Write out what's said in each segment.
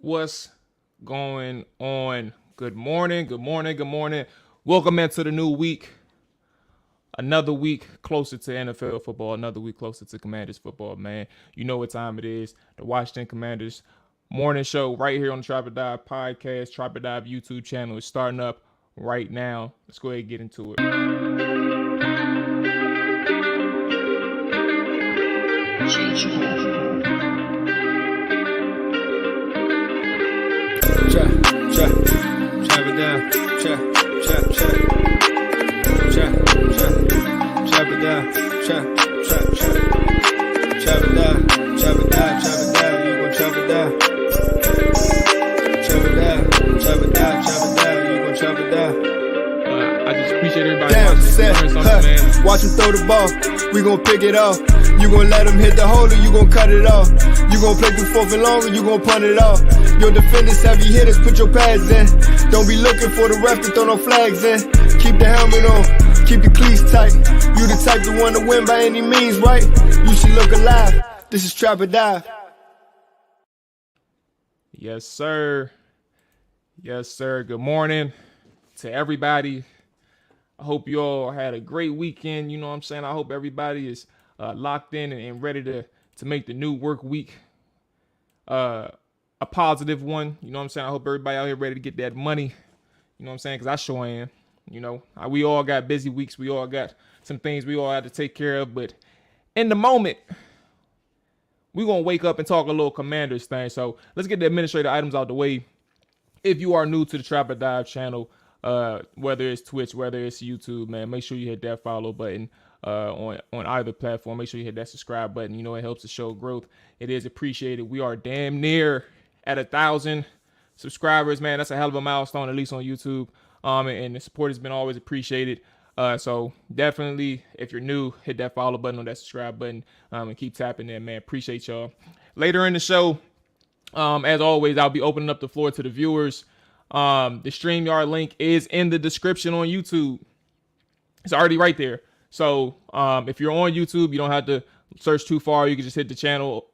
What's going on? Good morning. Welcome into the new week. Another week closer to NFL football. Another week closer to Commanders football, man. You know what time it is. The Washington Commanders morning show right here on the Trap or Dive podcast. Trap or Dive YouTube channel is starting up right now. Let's go ahead and get into it. Chop it down. Chop it down. Chop it down. You gon' chop it down. Chop it down. You gon' chop it down. I just appreciate everybody watching. Watch him throw the ball. We gon' pick it off. You gon' let him hit the hole or you gon' cut it off. You gon' play through fourth and long or you gon' punt it off. Your defenders heavy hitters, put your pads in. Don't be looking for the ref to throw no flags in. Keep the helmet on, keep the cleats tight. You the type to want to win by any means, right? You should look alive. This is Trap or Dive. Yes, sir. Good morning to everybody. I hope you all had a great weekend. You know what I'm saying? I hope everybody is locked in and ready to make the new work week a positive one. You know what I'm saying? I hope everybody out here ready to get that money. You know what I'm saying? Because I sure am. You know, we all got busy weeks. We all got some things we all had to take care of. But in the moment, we're going to wake up and talk a little Commanders thing. So let's get the administrative items out the way. If you are new to the Trap or Dive channel, whether it's Twitch, whether it's YouTube, man, make sure you hit that follow button on either platform. Make sure you hit that subscribe button. You know, it helps the show growth. It is appreciated. We are damn near at 1,000 subscribers, man. That's a hell of a milestone, at least on YouTube. And the support has been always appreciated. So definitely, if you're new, hit that follow button on that subscribe button and keep tapping there, man. Appreciate y'all. Later in the show, as always, I'll be opening up the floor to the viewers. The StreamYard link is in the description on YouTube. It's already right there. So if you're on YouTube, you don't have to search too far. You can just hit the channel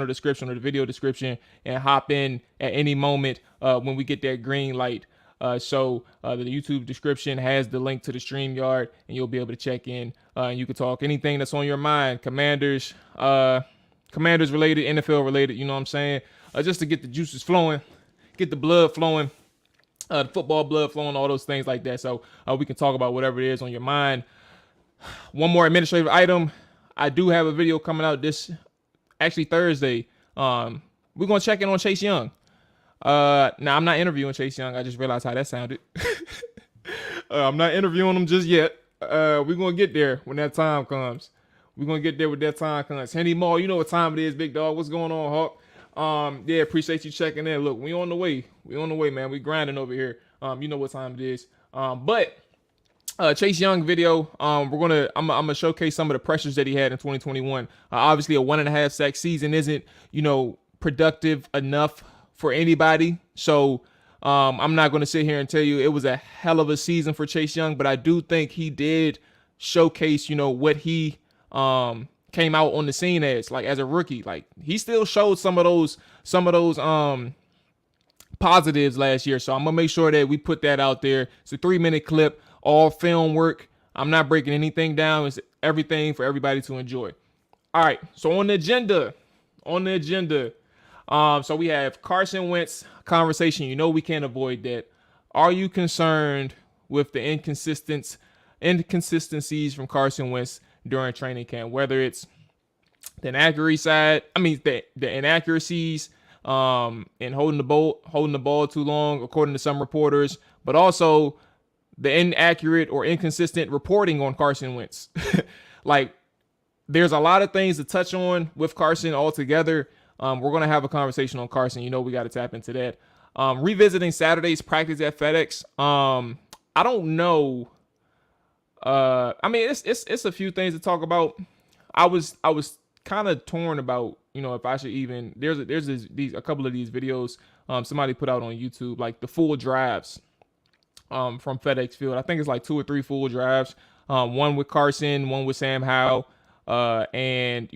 description or the video description and hop in at any moment when we get that green light. So the YouTube description has the link to the StreamYard, and you'll be able to check in. And you can talk anything that's on your mind, Commanders related, NFL related. You know what I'm saying? Just to get the juices flowing, get the blood flowing. The football blood flowing, all those things like that. So we can talk about whatever it is on your mind. One more administrative item. I do have a video coming out Thursday. We're going to check in on Chase Young. Now, I'm not interviewing Chase Young. I just realized how that sounded. I'm not interviewing him just yet. We're going to get there when that time comes. We're going to get there when that time comes. Henry Mall, you know what time it is, big dog. What's going on, Hawk? Yeah, appreciate you checking in. Look, we on the way, man. We grinding over here. You know what time it is. But Chase Young video. I'm gonna showcase some of the pressures that he had in 2021. Obviously, a 1.5 sack season isn't, productive enough for anybody. So I'm not gonna sit here and tell you it was a hell of a season for Chase Young, but I do think he did showcase, what he came out on the scene as a rookie. Like, he still showed some of those positives last year. So I'm gonna make sure that we put that out there. It's a 3-minute clip, all film work. I'm not breaking anything down. It's everything for everybody to enjoy. All right. So on the agenda, so we have Carson Wentz conversation. We can't avoid that. Are you concerned with the inconsistencies from Carson Wentz during training camp, whether it's the inaccuracy side, the inaccuracies in holding the ball too long, according to some reporters, but also the inaccurate or inconsistent reporting on Carson Wentz. There's a lot of things to touch on with Carson altogether. We're going to have a conversation on Carson. We got to tap into that. Revisiting Saturday's practice at FedEx. I don't know. It's a few things to talk about. I was kind of torn about, if I should even. There's a couple of these videos somebody put out on YouTube, like the full drives from FedEx Field. I think it's like 2 or 3 full drives. One with Carson, one with Sam Howell, and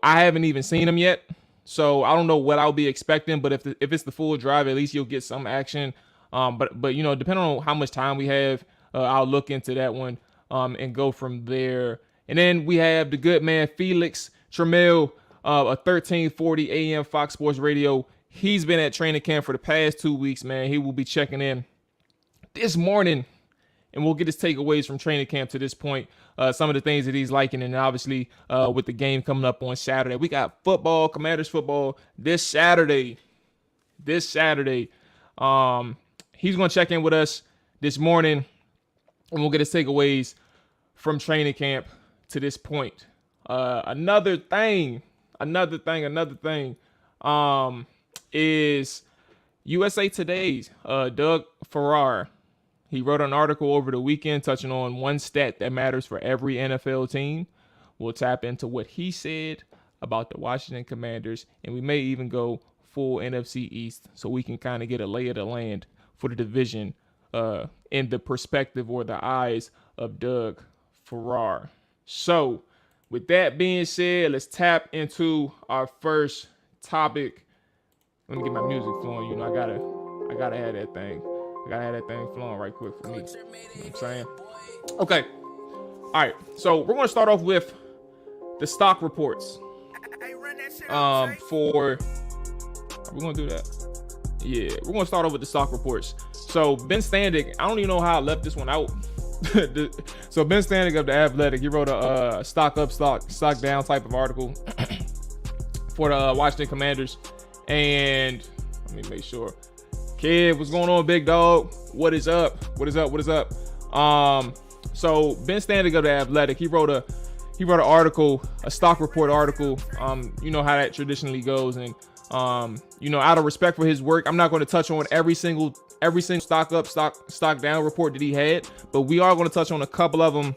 I haven't even seen them yet. So I don't know what I'll be expecting, but if it's the full drive, at least you'll get some action. But you know, depending on how much time we have, I'll look into that one and go from there. And then we have the good man Felix Tremaio, a 1340 AM Fox Sports Radio. He's been at training camp for the past 2 weeks, man. He will be checking in this morning, and we'll get his takeaways from training camp to this point. Some of the things that he's liking, and obviously with the game coming up on Saturday. We got football, Commanders football this Saturday. He's going to check in with us this morning, and we'll get his takeaways from training camp to this point. Another thing is USA Today's Doug Farrar. He wrote an article over the weekend touching on one stat that matters for every NFL team. We'll tap into what he said about the Washington Commanders, and we may even go full NFC East so we can kind of get a lay of the land for the division in the perspective or the eyes of Doug Farrar. So with that being said, let's tap into our first topic. Let me get my music flowing. You know, I gotta have that thing. I gotta have that thing flowing right quick for me. You know what I'm saying? Okay. All right. So we're gonna start off with the stock reports. Are we gonna do that? Yeah, we're gonna start off with the stock reports. So Ben Standig, I don't even know how I left this one out. So Ben Standig of The Athletic, he wrote a stock up, stock down type of article for the Washington Commanders. And let me make sure. Kid, what's going on, big dog? What is up? So Ben Standig of The Athletic, he wrote an article, a stock report article. You know how that traditionally goes, and you know, out of respect for his work, I'm not going to touch on every single stock up, stock down report that he had, but we are going to touch on a couple of them.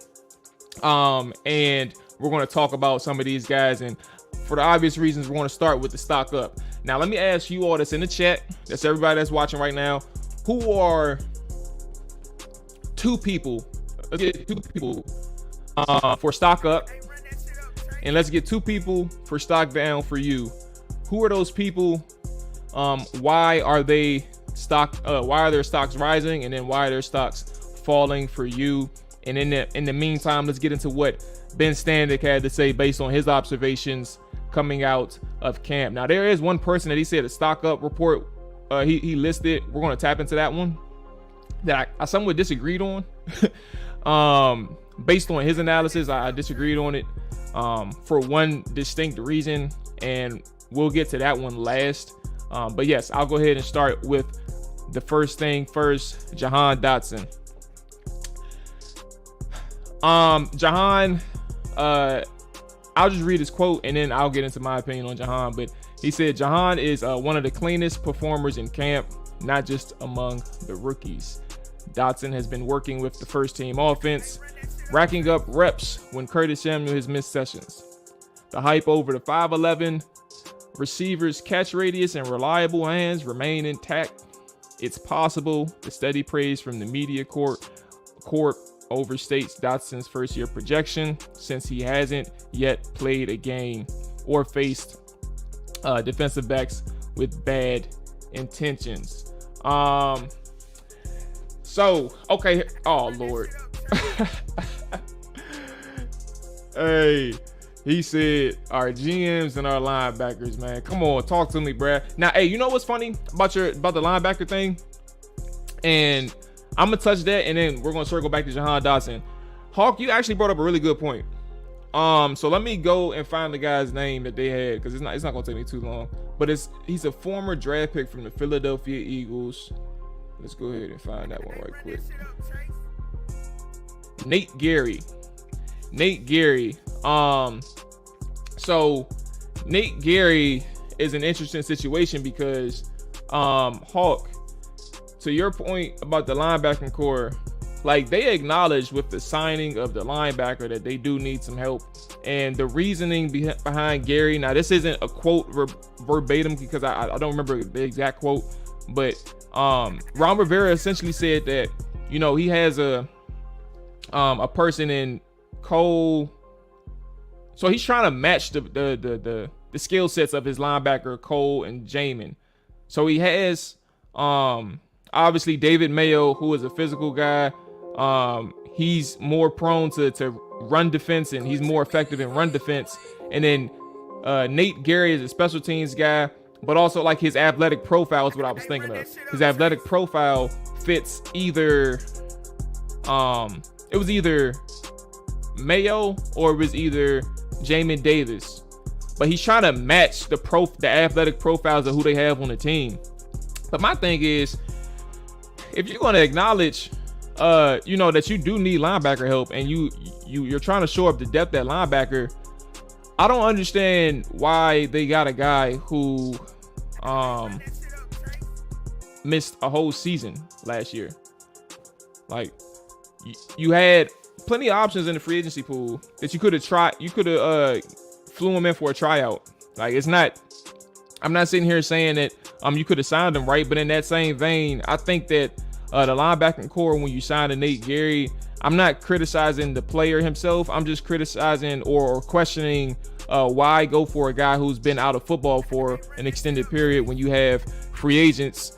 And we're going to talk about some of these guys, and for the obvious reasons, we're going to start with the stock up. Now, let me ask you all that's in the chat, that's everybody that's watching right now, who are two people? Let's get two people for stock up, and let's get two people for stock down for you. Who are those people? Why are their stocks rising, and then why are their stocks falling for you? And in the meantime, let's get into what Ben Standig had to say based on his observations coming out of camp. Now, there is one person that he said a stock up report he listed. We're going to tap into that one that I somewhat disagreed on. Based on his analysis, I disagreed on it for one distinct reason, and we'll get to that one last. But yes, I'll go ahead and start with the first thing first, Jahan Datsun. Jahan, I'll just read his quote and then I'll get into my opinion on Jahan. But he said Jahan is one of the cleanest performers in camp, not just among the rookies. Dodson has been working with the first team offense, racking up reps when Curtis Samuel has missed sessions. The hype over the 5'11" receiver's catch radius and reliable hands remain intact. It's possible the steady praise from the media corp overstates Dotson's first year projection, since he hasn't yet played a game or faced defensive backs with bad intentions. So, okay. Oh, Lord. Hey, he said our GMs and our linebackers, man. Come on, talk to me, bruh. Now, hey, you know what's funny about the linebacker thing? And I'm going to touch that, and then we're going to circle back to Jahan Dotson. Hawk, you actually brought up a really good point. So let me go and find the guy's name that they had, because it's not going to take me too long. But he's a former draft pick from the Philadelphia Eagles. Let's go ahead and find that one right quick. Nate Gary. So Nate Gary is an interesting situation because Hawk, to your point about the linebacking core, like they acknowledged with the signing of the linebacker that they do need some help. And the reasoning behind Gary, now this isn't a quote verbatim because I don't remember the exact quote, but Ron Rivera essentially said that, you know, he has a person in Cole, so he's trying to match the the skill sets of his linebacker Cole and Jamin. So he has obviously David Mayo, who is a physical guy. He's more prone to run defense, and he's more effective in run defense. And then Nate Gary is a special teams guy, but also like his athletic profile is what I was thinking of. His athletic profile fits either it was either Mayo or it was either Jamin Davis, but he's trying to match the athletic profiles of who they have on the team. But my thing is, if you're going to acknowledge that you do need linebacker help, and you're trying to shore up the depth at linebacker, I don't understand why they got a guy who missed a whole season last year. Like, you had plenty of options in the free agency pool that you could have tried. You could have flew him in for a tryout. Like, I'm not sitting here saying that you could have signed him, right? But in that same vein, I think that the linebacking core, when you signed a Nate Gary, I'm not criticizing the player himself. I'm just criticizing or questioning why go for a guy who's been out of football for an extended period when you have free agent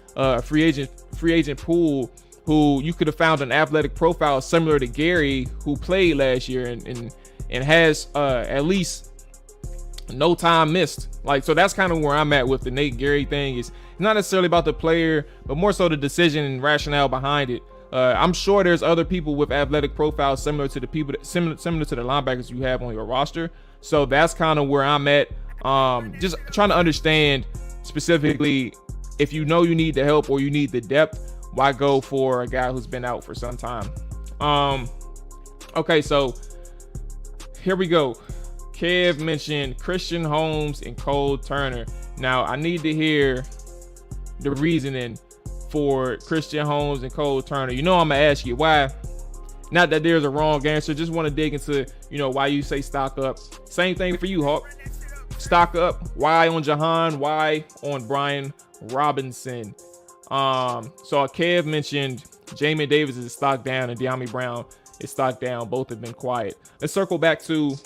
pool who you could have found an athletic profile similar to Gary, who played last year and has at least no time missed. Like, so that's kind of where I'm at with the Nate Gary thing. Is not necessarily about the player, but more so the decision and rationale behind it. I'm sure there's other people with athletic profiles similar to the similar to the linebackers you have on your roster. So that's kind of where I'm at. Just trying to understand specifically, if you need the help or you need the depth, why go for a guy who's been out for some time? Okay, so here we go. Kev mentioned Christian Holmes and Cole Turner. Now, I need to hear the reasoning for Christian Holmes and Cole Turner. I'm going to ask you why. Not that there's a wrong answer. Just want to dig into, why you say stock up. Same thing for you, Hawk. Stock up. Why on Jahan? Why on Brian Robinson? So Kev mentioned Jamin Davis is stock down and De'Ami Brown is stock down. Both have been quiet. Let's circle back to,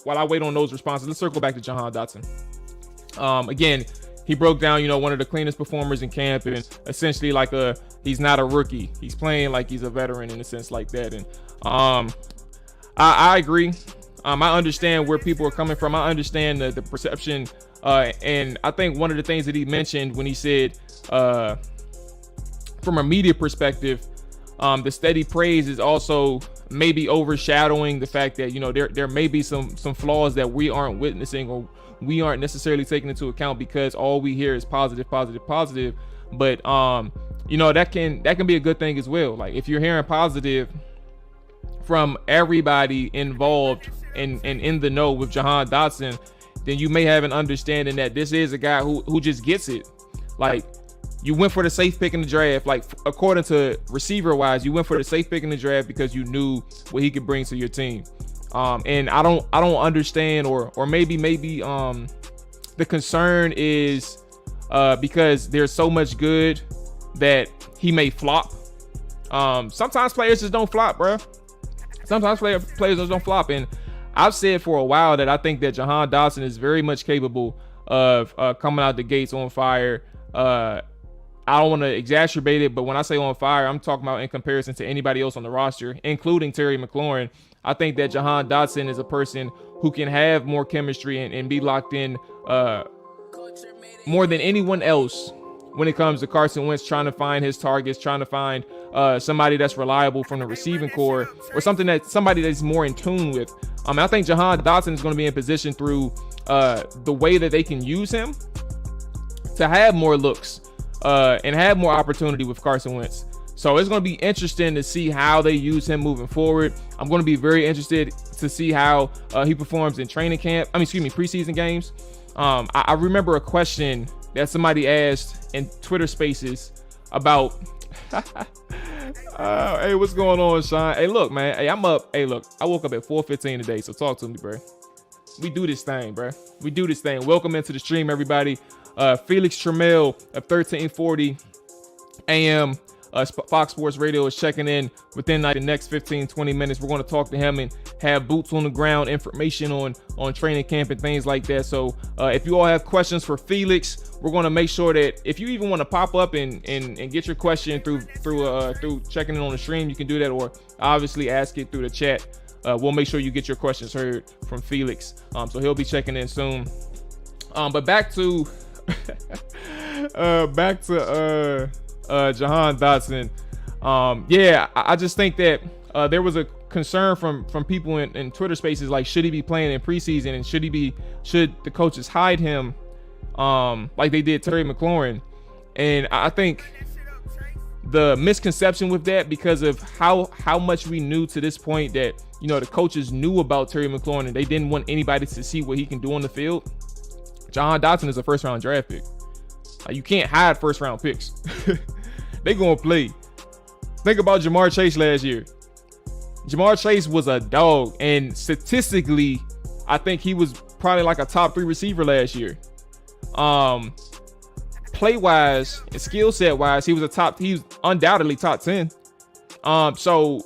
while I wait on those responses, let's circle back to Jahan Datsun. Again, he broke down, one of the cleanest performers in camp, and essentially he's not a rookie. He's playing like he's a veteran in a sense like that. And I agree. I understand where people are coming from. I understand the perception. And I think one of the things that he mentioned when he said, from a media perspective, the steady praise is also maybe overshadowing the fact that, there may be some flaws that we aren't witnessing or we aren't necessarily taking into account, because all we hear is positive. But, that can be a good thing as well. Like, if you're hearing positive from everybody involved and in the know with Jahan Dotson, then you may have an understanding that this is a guy who just gets it. Like, you went for the safe pick in the draft. Like, according to receiver wise, you went for the safe pick in the draft because you knew what he could bring to your team. And I don't understand, or maybe the concern is because there's so much good that he may flop. Sometimes players just don't flop, bro. Sometimes players just don't flop. And I've said for a while that I think that Jahan Dotson is very much capable of coming out the gates on fire. I don't want to exacerbate it, but when I say on fire, I'm talking about in comparison to anybody else on the roster, including Terry McLaurin. I think that Jahan Dotson is a person who can have more chemistry and be locked in more than anyone else when it comes to Carson Wentz trying to find his targets, trying to find somebody that's reliable from the receiving core, or somebody that's more in tune with. I think Jahan Dotson is going to be in position through the way that they can use him to have more looks and have more opportunity with Carson Wentz. So it's going to be interesting to see how they use him moving forward. I'm going to be very interested to see how he performs in preseason games. I remember a question that somebody asked in Twitter Spaces about, hey, what's going on, Sean? Hey, look, man. Hey, I'm up. Hey, look, I woke up at 4:15 today, so talk to me, bro. We do this thing, bro. We do this thing. Welcome into the stream, everybody. Felix Tremaio of 1340 AM Fox Sports Radio is checking in within like the next 15-20 minutes. We're going to talk to him and have boots on the ground information on training camp and things like that. So if you all have questions for Felix, we're going to make sure that if you even want to pop up and get your question through checking in on the stream, you can do that, or obviously ask it through the chat. We'll make sure you get your questions heard from Felix. So he'll be checking in soon. But back to Jahan Datsun. I just think that there was a concern from people in Twitter spaces, like, should he be playing in preseason, and should the coaches hide him like they did Terry McLaurin? And I think the misconception with that, because of how much we knew to this point that, you know, the coaches knew about Terry McLaurin and they didn't want anybody to see what he can do on the field. Jahan Datsun is a first-round draft pick. You can't hide first-round picks. They gonna play. Think about Jamar Chase last year. Jamar Chase was a dog, and statistically, I think he was probably like a top 3 receiver last year. Play-wise and skill set-wise, he was undoubtedly top 10. So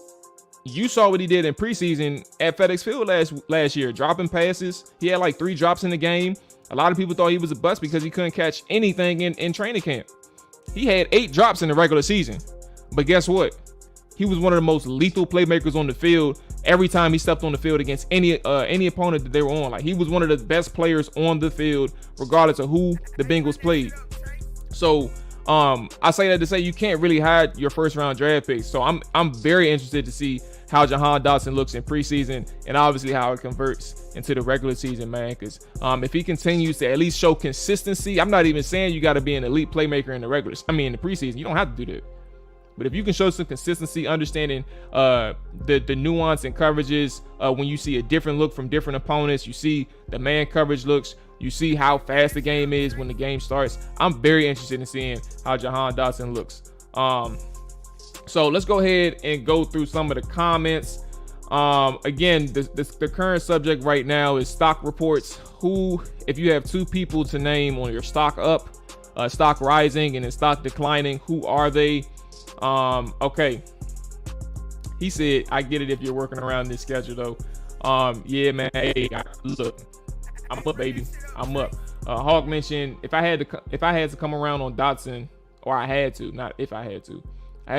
you saw what he did in preseason at FedEx Field last year, dropping passes. He had like 3 drops in the game. A lot of people thought he was a bust because he couldn't catch anything in training camp. He had 8 drops in the regular season. But guess what? He was one of the most lethal playmakers on the field every time he stepped on the field against any opponent that they were on. Like, he was one of the best players on the field, regardless of who the Bengals played. So I say that to say you can't really hide your first round draft picks. So I'm very interested to see how Jahan Dotson looks in preseason, and obviously how it converts into the regular season, man. Because if he continues to at least show consistency, I'm not even saying you got to be an elite playmaker in the in the preseason. You don't have to do that. But if you can show some consistency, understanding the nuance and coverages, when you see a different look from different opponents, you see the man coverage looks, you see how fast the game is when the game starts. I'm very interested in seeing how Jahan Dotson looks. So let's go ahead and go through some of the comments. Again, the current subject right now is stock reports. If you have 2 people to name on your stock up, stock rising, and then stock declining, who are they? Okay. He said, I get it if you're working around this schedule though. Yeah, man. Hey, look, I'm up, baby. I'm up. Hawk mentioned if I had to come around on Dodson, or I had to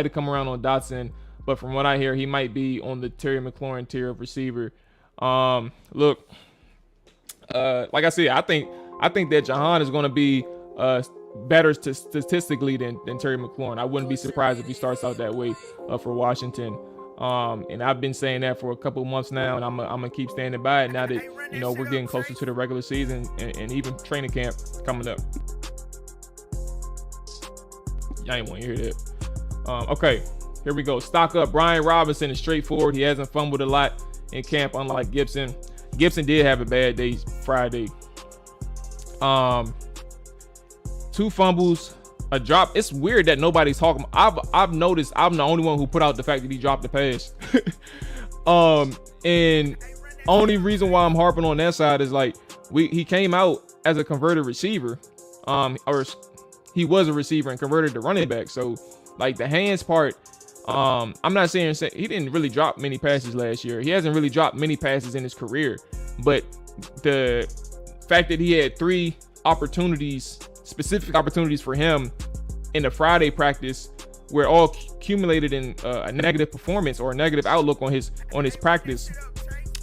come around on Dodson, but from what I hear, he might be on the Terry McLaurin tier of receiver. Look, like I said, I think that Jahan is going to be better statistically than Terry McLaurin. I wouldn't be surprised if he starts out that way for Washington. And I've been saying that for a couple months now, and I'm gonna keep standing by it now that, you know, we're getting closer to the regular season and even training camp coming up. Y'all ain't want to hear that. Okay, here we go. Stock up. Brian Robinson is straightforward. He hasn't fumbled a lot in camp, unlike Gibson. Gibson did have a bad day Friday. 2 fumbles, a drop. It's weird that nobody's talking. I've noticed I'm the only one who put out the fact that he dropped the pass. And only reason why I'm harping on that side is like he came out as a converted receiver, or he was a receiver and converted to running back. So like the hands part, I'm not saying he didn't really drop many passes last year. He hasn't really dropped many passes in his career, but the fact that he had 3 specific opportunities for him in the Friday practice were all accumulated in a negative performance or a negative outlook on his practice.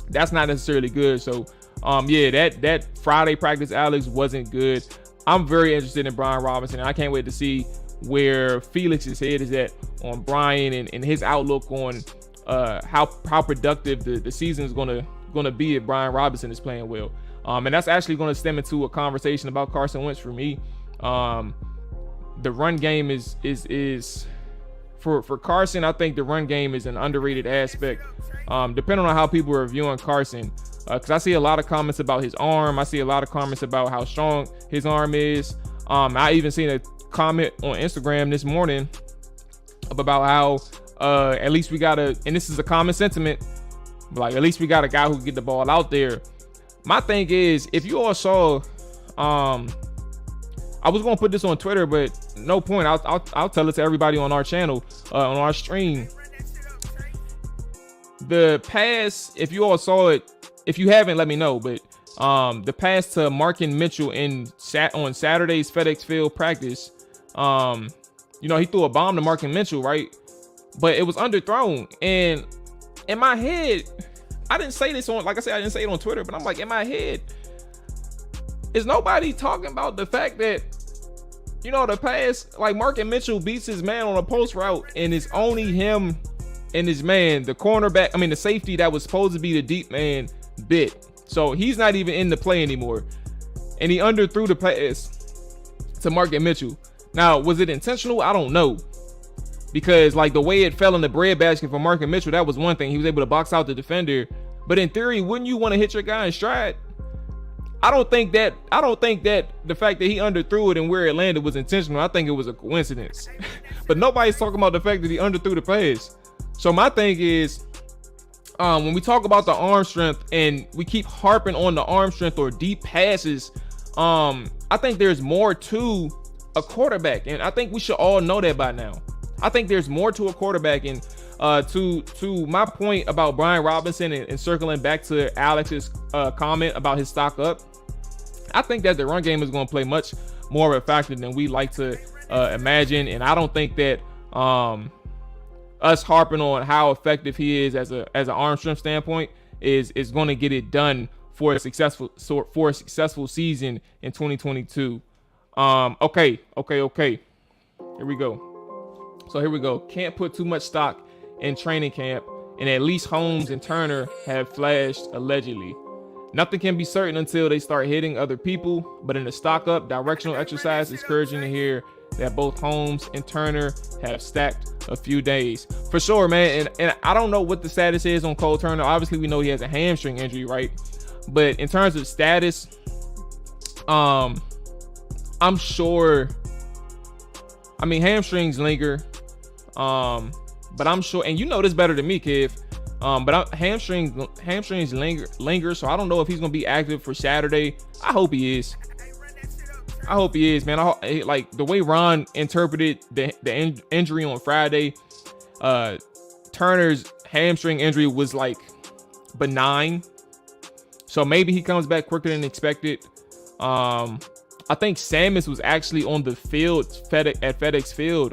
That's not necessarily good. So that Friday practice, Alex, wasn't good. I'm very interested in Brian Robinson, and I can't wait to see where Felix's head is at on Brian and his outlook on how productive the season is gonna be if Brian Robinson is playing well. And that's actually going to stem into a conversation about Carson Wentz for me. The run game is for Carson. I think the run game is an underrated aspect, depending on how people are viewing Carson. Because I see a lot of comments about his arm. I see a lot of comments about how strong his arm is. I even seen a comment on Instagram this morning about how at least we got and this is a common sentiment, but like at least we got a guy who can get the ball out there. My thing is, if you all saw, I was going to put this on Twitter, but no point. I'll tell it to everybody on our channel, on our stream. The pass, if you all saw it, if you haven't, let me know. But the pass to Marken Mitchell on Saturday's FedEx Field practice, you know, he threw a bomb to Marken Mitchell, right? But it was underthrown. And in my head, I didn't say this on, like I said, I didn't say it on Twitter, but I'm like, in my head, is nobody talking about the fact that, you know, the pass, like Marken Mitchell beats his man on a post route and it's only him and his man, the cornerback, I mean, the safety that was supposed to be the deep man bit. So he's not even in the play anymore. And he underthrew the pass to Marken Mitchell. Now, was it intentional? I don't know. Because like the way it fell in the breadbasket for Marken Mitchell, that was one thing. He was able to box out the defender. But in theory, wouldn't you want to hit your guy in stride? I don't think that the fact that he underthrew it and where it landed was intentional. I think it was a coincidence. But nobody's talking about the fact that he underthrew the pass. So my thing is, when we talk about the arm strength and we keep harping on the arm strength or deep passes, I think there's more to a quarterback, and I think we should all know that by now. I think there's more to a quarterback, and to my point about Brian Robinson and circling back to Alex's comment about his stock up, I think that the run game is going to play much more of a factor than we like to imagine, and I don't think that us harping on how effective he is as an arm strength standpoint is going to get it done for a successful season in 2022. Okay. Here we go. Can't put too much stock in training camp, and at least Holmes and Turner have flashed allegedly. Nothing can be certain until they start hitting other people, but in the stock up directional exercise, it's encouraging to hear that both Holmes and Turner have stacked a few days. For sure, man, and I don't know what the status is on Cole Turner. Obviously, we know he has a hamstring injury, right? But in terms of status, I'm sure, I mean, hamstrings linger, but I'm sure, and you know this better than me, Kev, but hamstrings linger, so I don't know if he's gonna be active for Saturday. I hope he is, man. Like the way Ron interpreted the injury on Friday, Turner's hamstring injury was like benign, so maybe he comes back quicker than expected. I think Samus was actually on the field at FedEx Field,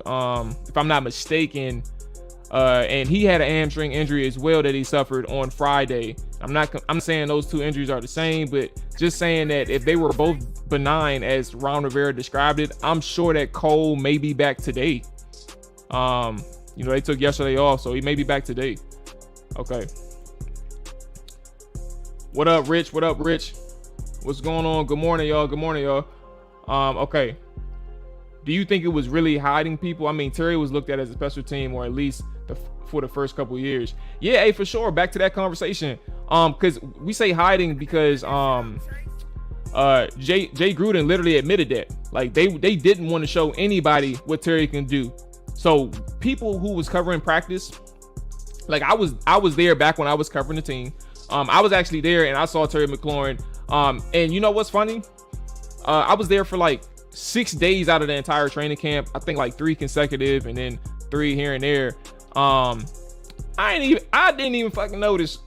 if I'm not mistaken, and he had a hamstring injury as well that he suffered on Friday. I'm saying those two injuries are the same, but just saying that if they were both benign as Ron Rivera described it, I'm sure that Cole may be back today. You know, they took yesterday off, so he may be back today. Okay. What up, Rich? What's going on? Good morning, y'all. Okay. Do you think it was really hiding people? I mean, Terry was looked at as a special team, or at least for the first couple of years. Yeah, hey, for sure. Back to that conversation. Because we say hiding because Jay Gruden literally admitted that. Like they didn't want to show anybody what Terry can do. So people who was covering practice, like I was there back when I was covering the team. I was actually there and I saw Terry McLaurin. And you know what's funny? I was there for like 6 days out of the entire training camp. I think like 3 consecutive and then 3 here and there. I didn't even fucking notice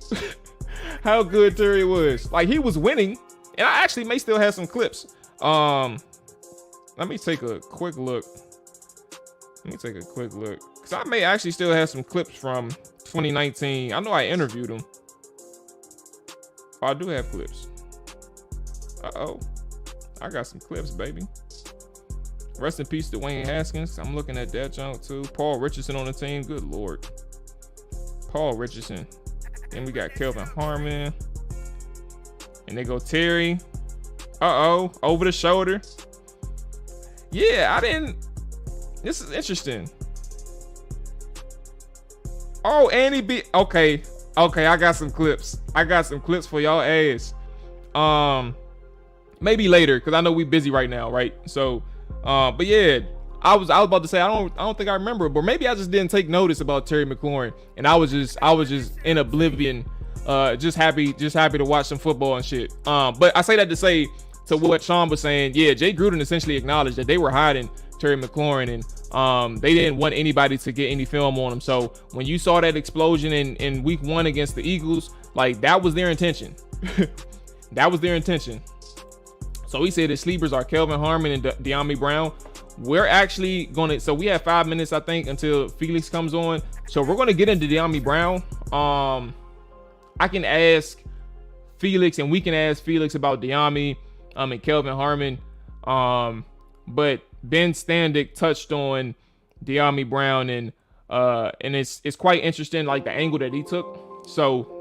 how good Terry was. Like he was winning, and I actually may still have some clips. Let me take a quick look. Cause I may actually still have some clips from 2019. I know I interviewed him. Oh, I do have clips. Uh-oh. I got some clips, baby. Rest in peace to Dwayne Haskins. I'm looking at that junk too. Paul Richardson on the team. Good Lord. Paul Richardson. Then we got Kevin Harmon. And they go Terry. Uh-oh. Over the shoulder. Yeah, this is interesting. Oh, Andy B. Okay, I got some clips. For y'all ass. Maybe later, because I know we busy right now, right? So, but yeah, I was about to say I don't think I remember, but maybe I just didn't take notice about Terry McLaurin, and I was just in oblivion, just happy to watch some football and shit. But I say that to say to what Sean was saying. Yeah, Jay Gruden essentially acknowledged that they were hiding Terry McLaurin, and they didn't want anybody to get any film on him. So when you saw that explosion in week 1 against the Eagles, like, that was their intention. That was their intention. So he said his sleepers are Kevin Harmon and Dyami Brown. We're actually gonna, so we have 5 minutes, I think, until Felix comes on. So we're gonna get into Dyami Brown. I can ask Felix, and we can ask Felix about Dyami and Kelvin Harmon. But Ben Standick touched on Dyami Brown, and it's quite interesting, like the angle that he took. So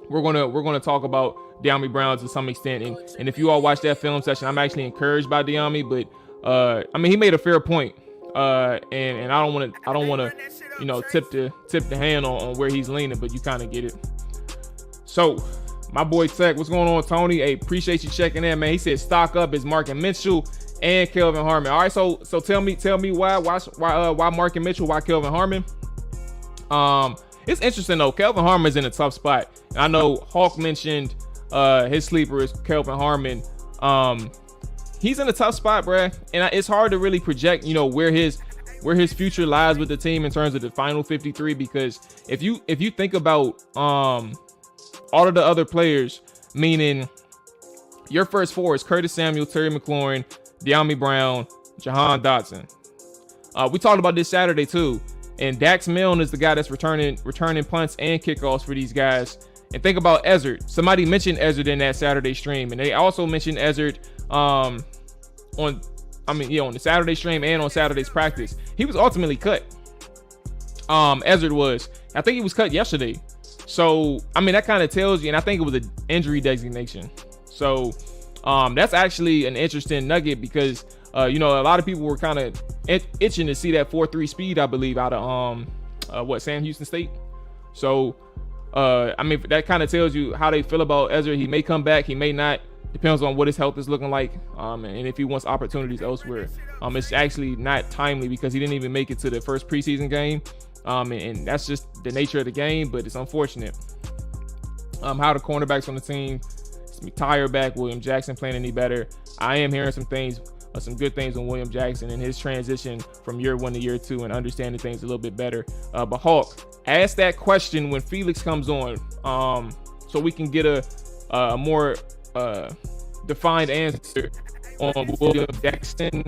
we're gonna talk about Dyami Brown to some extent, and if you all watch that film session, I'm actually encouraged by Dyami, but I mean, he made a fair point, and I don't want to you know, tip the hand on where he's leaning, but you kind of get it. So my boy Tech, what's going on, Tony? Hey, appreciate you checking in, man. He said stock up is Mark and Mitchell and Kelvin Harmon. All right, so tell me why Mark and Mitchell, why Kelvin Harmon? It's interesting though. Kelvin Harmon is in a tough spot. I know Hawk mentioned his sleeper is Kelvin Harmon. He's in a tough spot, bruh, and it's hard to really project, you know, where his future lies with the team in terms of the final 53, because if you think about all of the other players, meaning your first 4 is Curtis Samuel, Terry McLaurin, Dyami Brown, Jahan Datsun. We talked about this Saturday too, and Dax Milne is the guy that's returning punts and kickoffs for these guys. And think about Ezzard. Somebody mentioned Ezzard in that Saturday stream, and they also mentioned Ezzard on the Saturday stream and on Saturday's practice. He was ultimately cut. Ezzard was. I think he was cut yesterday. So, I mean, that kind of tells you, and I think it was an injury designation. So, that's actually an interesting nugget because, you know, a lot of people were kind of itching to see that 4.3 speed, I believe, out of, Sam Houston State. So, I mean, that kind of tells you how they feel about Ezzard. He may come back, he may not. Depends on what his health is looking like, and if he wants opportunities elsewhere. It's actually not timely because he didn't even make it to the first preseason game, and that's just the nature of the game, but it's unfortunate. How the cornerbacks on the team, Tyre back, William Jackson playing any better. I am hearing some good things on William Jackson and his transition from year 1 to year 2 and understanding things a little bit better. But Hawk, ask that question when Felix comes on, so we can get a more defined answer on William Jackson.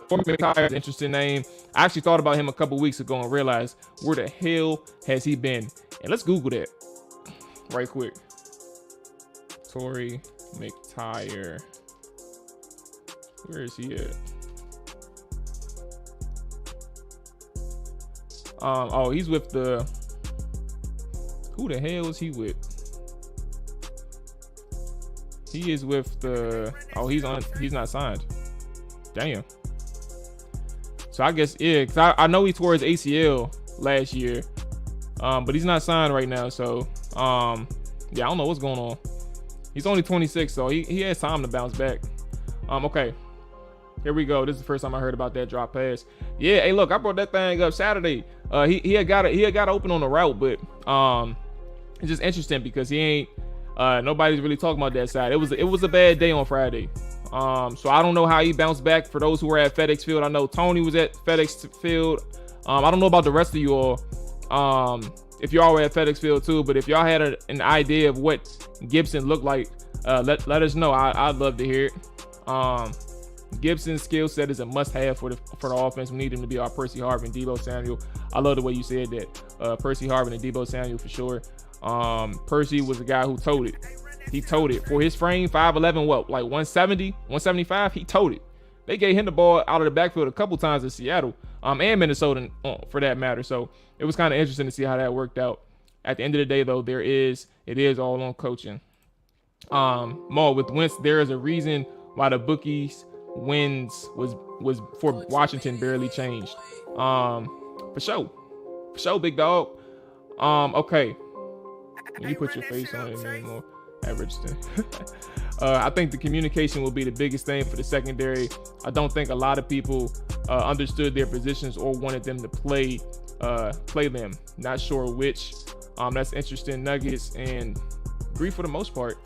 Former Tyre is an interesting name. I actually thought about him a couple weeks ago and realized, where the hell has he been? And let's Google that right quick. Torrey McTyer. Where is he at? Oh, he's with the. Who the hell is he with? He is with the. Oh, he's not signed. Damn. So I guess, yeah, because I know he tore his ACL last year, but he's not signed right now. So, yeah, I don't know what's going on. He's only 26, so he has time to bounce back. Okay, here we go. This is the first time I heard about that drop pass. Yeah, hey, look, I brought that thing up Saturday. He had got it open on the route, but it's just interesting because he ain't. Nobody's really talking about that side. It was a bad day on Friday. So I don't know how he bounced back. For those who were at FedEx Field, I know Tony was at FedEx Field. I don't know about the rest of you all. If y'all were at FedEx Field too, but if y'all had an idea of what Gibson looked like, let us know. I'd love to hear it. Gibson's skill set is a must-have for the offense. We need him to be our Percy Harvin, Deebo Samuel. I love the way you said that. Percy Harvin and Deebo Samuel for sure. Percy was a guy who towed it. He towed it for his frame, 5'11", what, like 170, 175. He towed it. They gave him the ball out of the backfield a couple times in Seattle, and Minnesota for that matter. So it was kind of interesting to see how that worked out. At the end of the day, though, it is all on coaching. Mo, with Wentz, there is a reason why the bookies wins was for Washington barely changed. For sure, big dog. Okay. When you put your face on it anymore at Richardson. I think the communication will be the biggest thing for the secondary. I don't think a lot of people understood their positions or wanted them to play them. Not sure which. That's interesting nuggets and agree for the most part.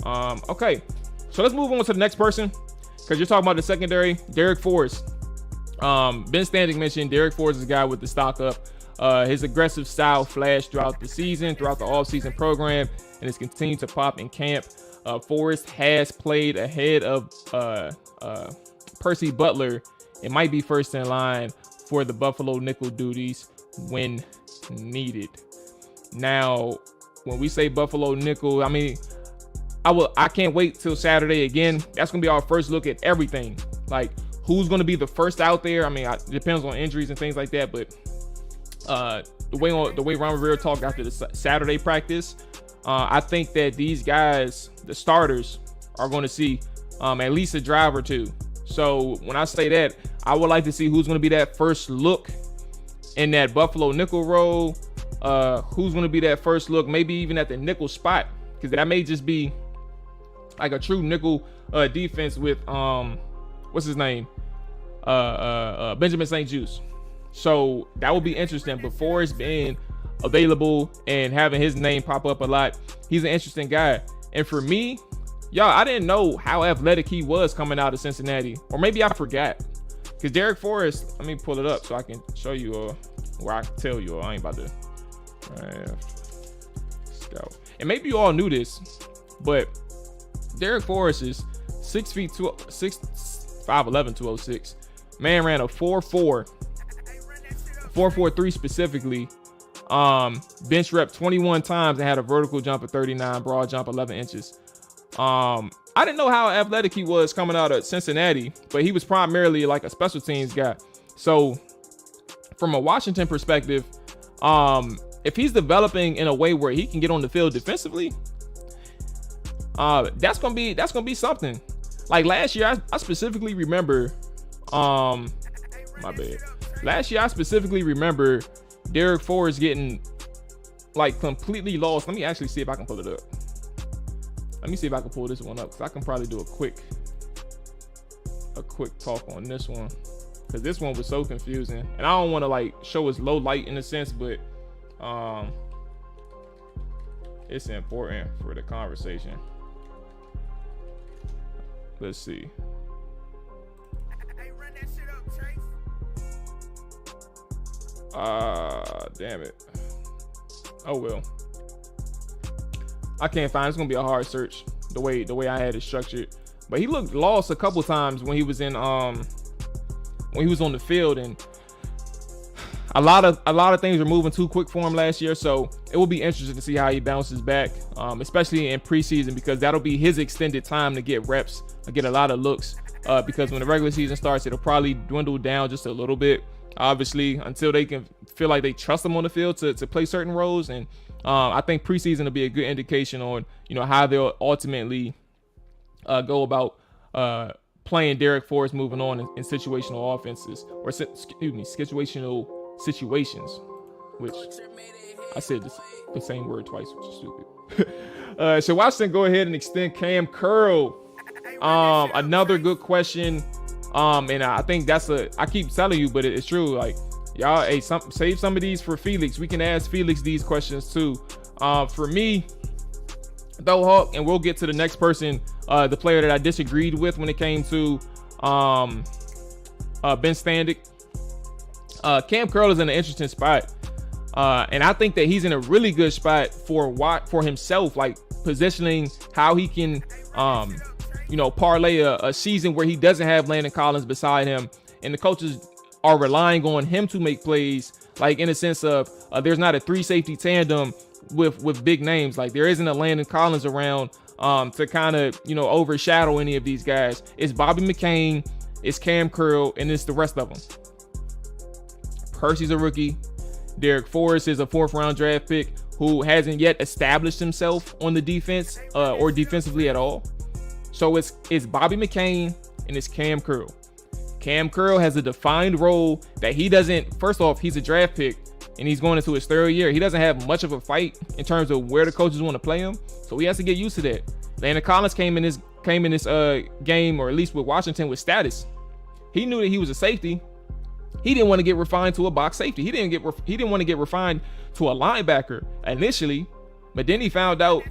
Okay, so let's move on to the next person because you're talking about the secondary. Derek Forrest. Ben Standing mentioned Derek Forrest is a guy with the stock up. His aggressive style flashed throughout the season, throughout the offseason program, and has continued to pop in camp. Forrest has played ahead of Percy Butler. It might be first in line for the Buffalo nickel duties when needed. Now, when we say Buffalo nickel, I mean, I can't wait till Saturday again. That's gonna be our first look at everything. Like, who's gonna be the first out there? I mean, it depends on injuries and things like that. But the way Ron Rivera talked after the Saturday practice, I think that these guys, the starters, are going to see at least a drive or two. So when I say that, I would like to see who's going to be that first look in that Buffalo nickel role. Who's going to be that first look, maybe even at the nickel spot, because that may just be like a true nickel defense with what's his name, Benjamin St. Juste. So that would be interesting. But Forrest being available and having his name pop up a lot, he's an interesting guy. And for me, y'all, I didn't know how athletic he was coming out of Cincinnati, or maybe I forgot, because Derek Forrest, let me pull it up so I can show you where I can tell you. I ain't about to scout. And maybe you all knew this, but Derek Forrest is 6 feet 5'11", 206. Man ran a 4.43 specifically. Bench rep 21 times and had a vertical jump of 39, broad jump 11 inches. I didn't know how athletic he was coming out of Cincinnati, but he was primarily like a special teams guy. So from a Washington perspective, if he's developing in a way where he can get on the field defensively, that's gonna be something. Like last year, I specifically remember, my bad. Last year, I specifically remember Derek Forrest getting like completely lost. Let me actually see if I can pull it up. Let me see if I can pull this one up, because I can probably do a quick talk on this one, because this one was so confusing, and I don't want to like show his low light in a sense, but it's important for the conversation. Let's see. Damn it. Oh well. I can't find. It's gonna be a hard search the way I had it structured. But he looked lost a couple times when he was in when he was on the field, and a lot of things were moving too quick for him last year. So it will be interesting to see how he bounces back, especially in preseason, because that'll be his extended time to get reps, get a lot of looks. Because when the regular season starts, it'll probably dwindle down just a little bit, obviously, until they can feel like they trust him on the field to play certain roles. And I think preseason will be a good indication on, how they'll ultimately go about playing Derek Forrest moving on in situational offenses, or situational situations, which I said the same word twice, which is stupid. So Washington go ahead and extend Cam Curl. Another good question. And I think I keep telling you, but it's true. Like, y'all, hey, save some of these for Felix. We can ask Felix these questions too. For me, though, Hawk, and we'll get to the next person, the player that I disagreed with when it came to Ben Standing. Cam Curl is in an interesting spot. And I think that he's in a really good spot for himself, like positioning how he can, parlay a season where he doesn't have Landon Collins beside him, and the coaches are relying on him to make plays, like in a sense of there's not a 3 safety tandem with big names. Like there isn't a Landon Collins around to kind of, overshadow any of these guys. It's Bobby McCain, it's Cam Curl, and it's the rest of them. Percy's a rookie. Derek Forrest is a 4th round draft pick who hasn't yet established himself on the defense or defensively at all. So it's Bobby McCain and it's Cam Curl. Cam Curl has a defined role that he doesn't. First off, he's a draft pick and he's going into his 3rd year. He doesn't have much of a fight in terms of where the coaches want to play him, so he has to get used to that. Landon Collins came in this game, or at least with Washington, with status. He knew that he was a safety. He didn't want to get refined to a box safety. He didn't want to get refined to a linebacker initially, but then he found out.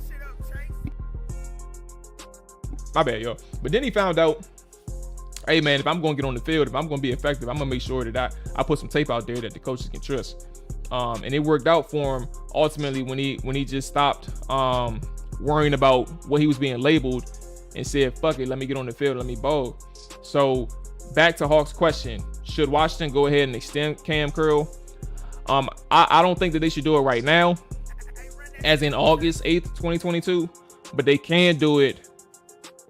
My bad, yo. But then he found out hey man, if I'm going to get on the field, if I'm going to be effective, I'm going to make sure that I put some tape out there that the coaches can trust. And it worked out for him ultimately when he just stopped worrying about what he was being labeled and said, fuck it, let me get on the field, let me ball. So back to Hawk's question, should Washington go ahead and extend Cam Curl? I don't think that they should do it right now, as in August 8th, 2022, but they can do it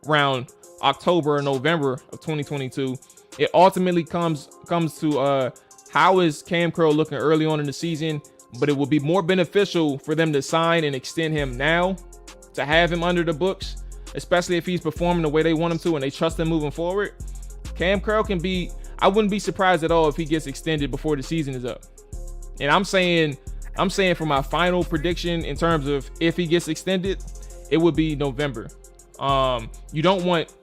around October or November of 2022. It ultimately comes to how is Cam Curl looking early on in the season, but it will be more beneficial for them to sign and extend him now, to have him under the books, especially if he's performing the way they want him to and they trust him moving forward. Cam Curl can be, I wouldn't be surprised at all if he gets extended before the season is up. And I'm saying for my final prediction in terms of if he gets extended, it would be November. You don't want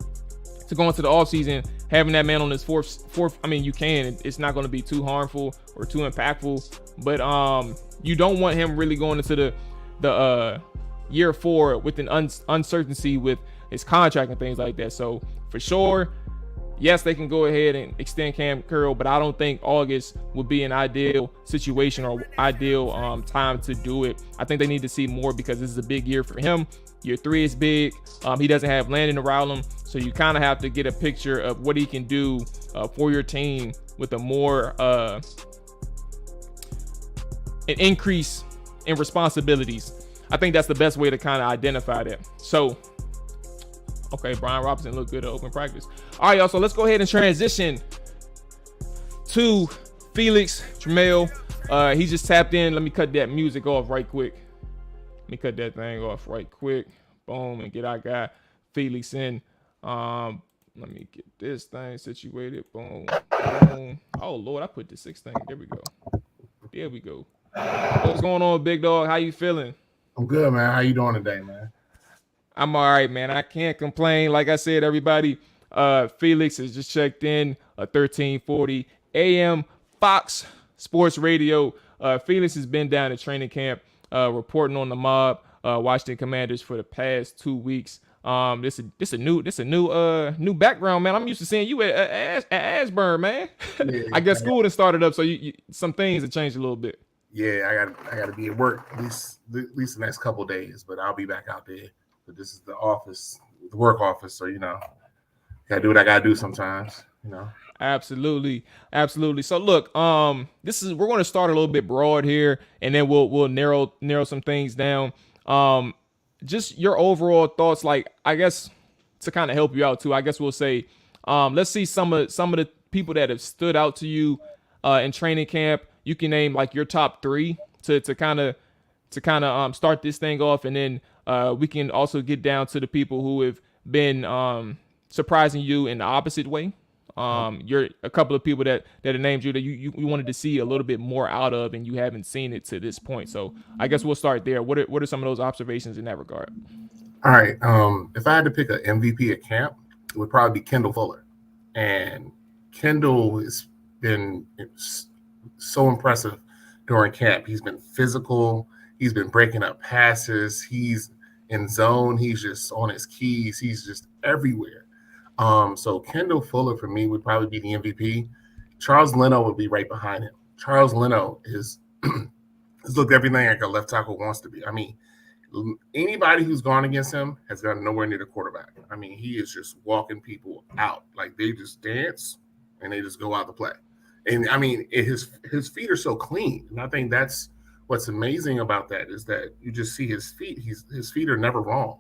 to go into the offseason having that man on his fourth. I mean, you can. It's not going to be too harmful or too impactful, but you don't want him really going into the year 4 with an uncertainty with his contract and things like that. So for sure, yes, they can go ahead and extend Cam Curl, but I don't think August would be an ideal situation or ideal time to do it. I think they need to see more because this is a big year for him. Year 3 is big. He doesn't have Landon around him, so you kind of have to get a picture of what he can do for your team with a more an increase in responsibilities. I think that's the best way to kind of identify that. So, okay, Brian Robinson looked good at open practice. All right, y'all, so let's go ahead and transition to Felix Tremaio. He just tapped in. Let me cut that music off right quick. Let me cut that thing off right quick. Boom, and get our guy Felix in. Let me get this thing situated. Boom, boom. Oh, Lord, I put the 6 thing. There we go. There we go. What's going on, big dog? How you feeling? I'm good, man. How you doing today, man? I'm all right, man. I can't complain. Like I said, everybody, Felix has just checked in 1340 AM Fox Sports Radio. Felix has been down at training camp reporting on the mob, Washington Commanders for the past 2 weeks. This a new background, man. I'm used to seeing you at Ashburn, man. Yeah, I guess school has started up, so you some things have changed a little bit. Yeah, I got to be at work at least the next couple of days, but I'll be back out there. But this is the office, the work office, so gotta do what I gotta do sometimes. Absolutely. So look, we're going to start a little bit broad here, and then we'll narrow some things down. Just your overall thoughts, like I guess to kind of help you out too. I guess we'll say, let's see some of the people that have stood out to you in training camp. You can name like your top 3 to kind of start this thing off, and then we can also get down to the people who have been surprising you in the opposite way. You're a couple of people that have named you that you wanted to see a little bit more out of, and you haven't seen it to this point. So I guess we'll start there. What are some of those observations in that regard? All right. If I had to pick an MVP at camp, it would probably be Kendall Fuller, and Kendall has been so impressive during camp. He's been physical. He's been breaking up passes. He's in zone. He's just on his keys. He's just everywhere. So Kendall Fuller for me would probably be the MVP. Charles Leno would be right behind him. Charles Leno has looked everything like a left tackle wants to be. I mean, anybody who's gone against him has gotten nowhere near the quarterback. I mean, he is just walking people out. Like they just dance and they just go out to play. And I mean, his feet are so clean. And I think that's what's amazing about that is that you just see his feet. His feet are never wrong.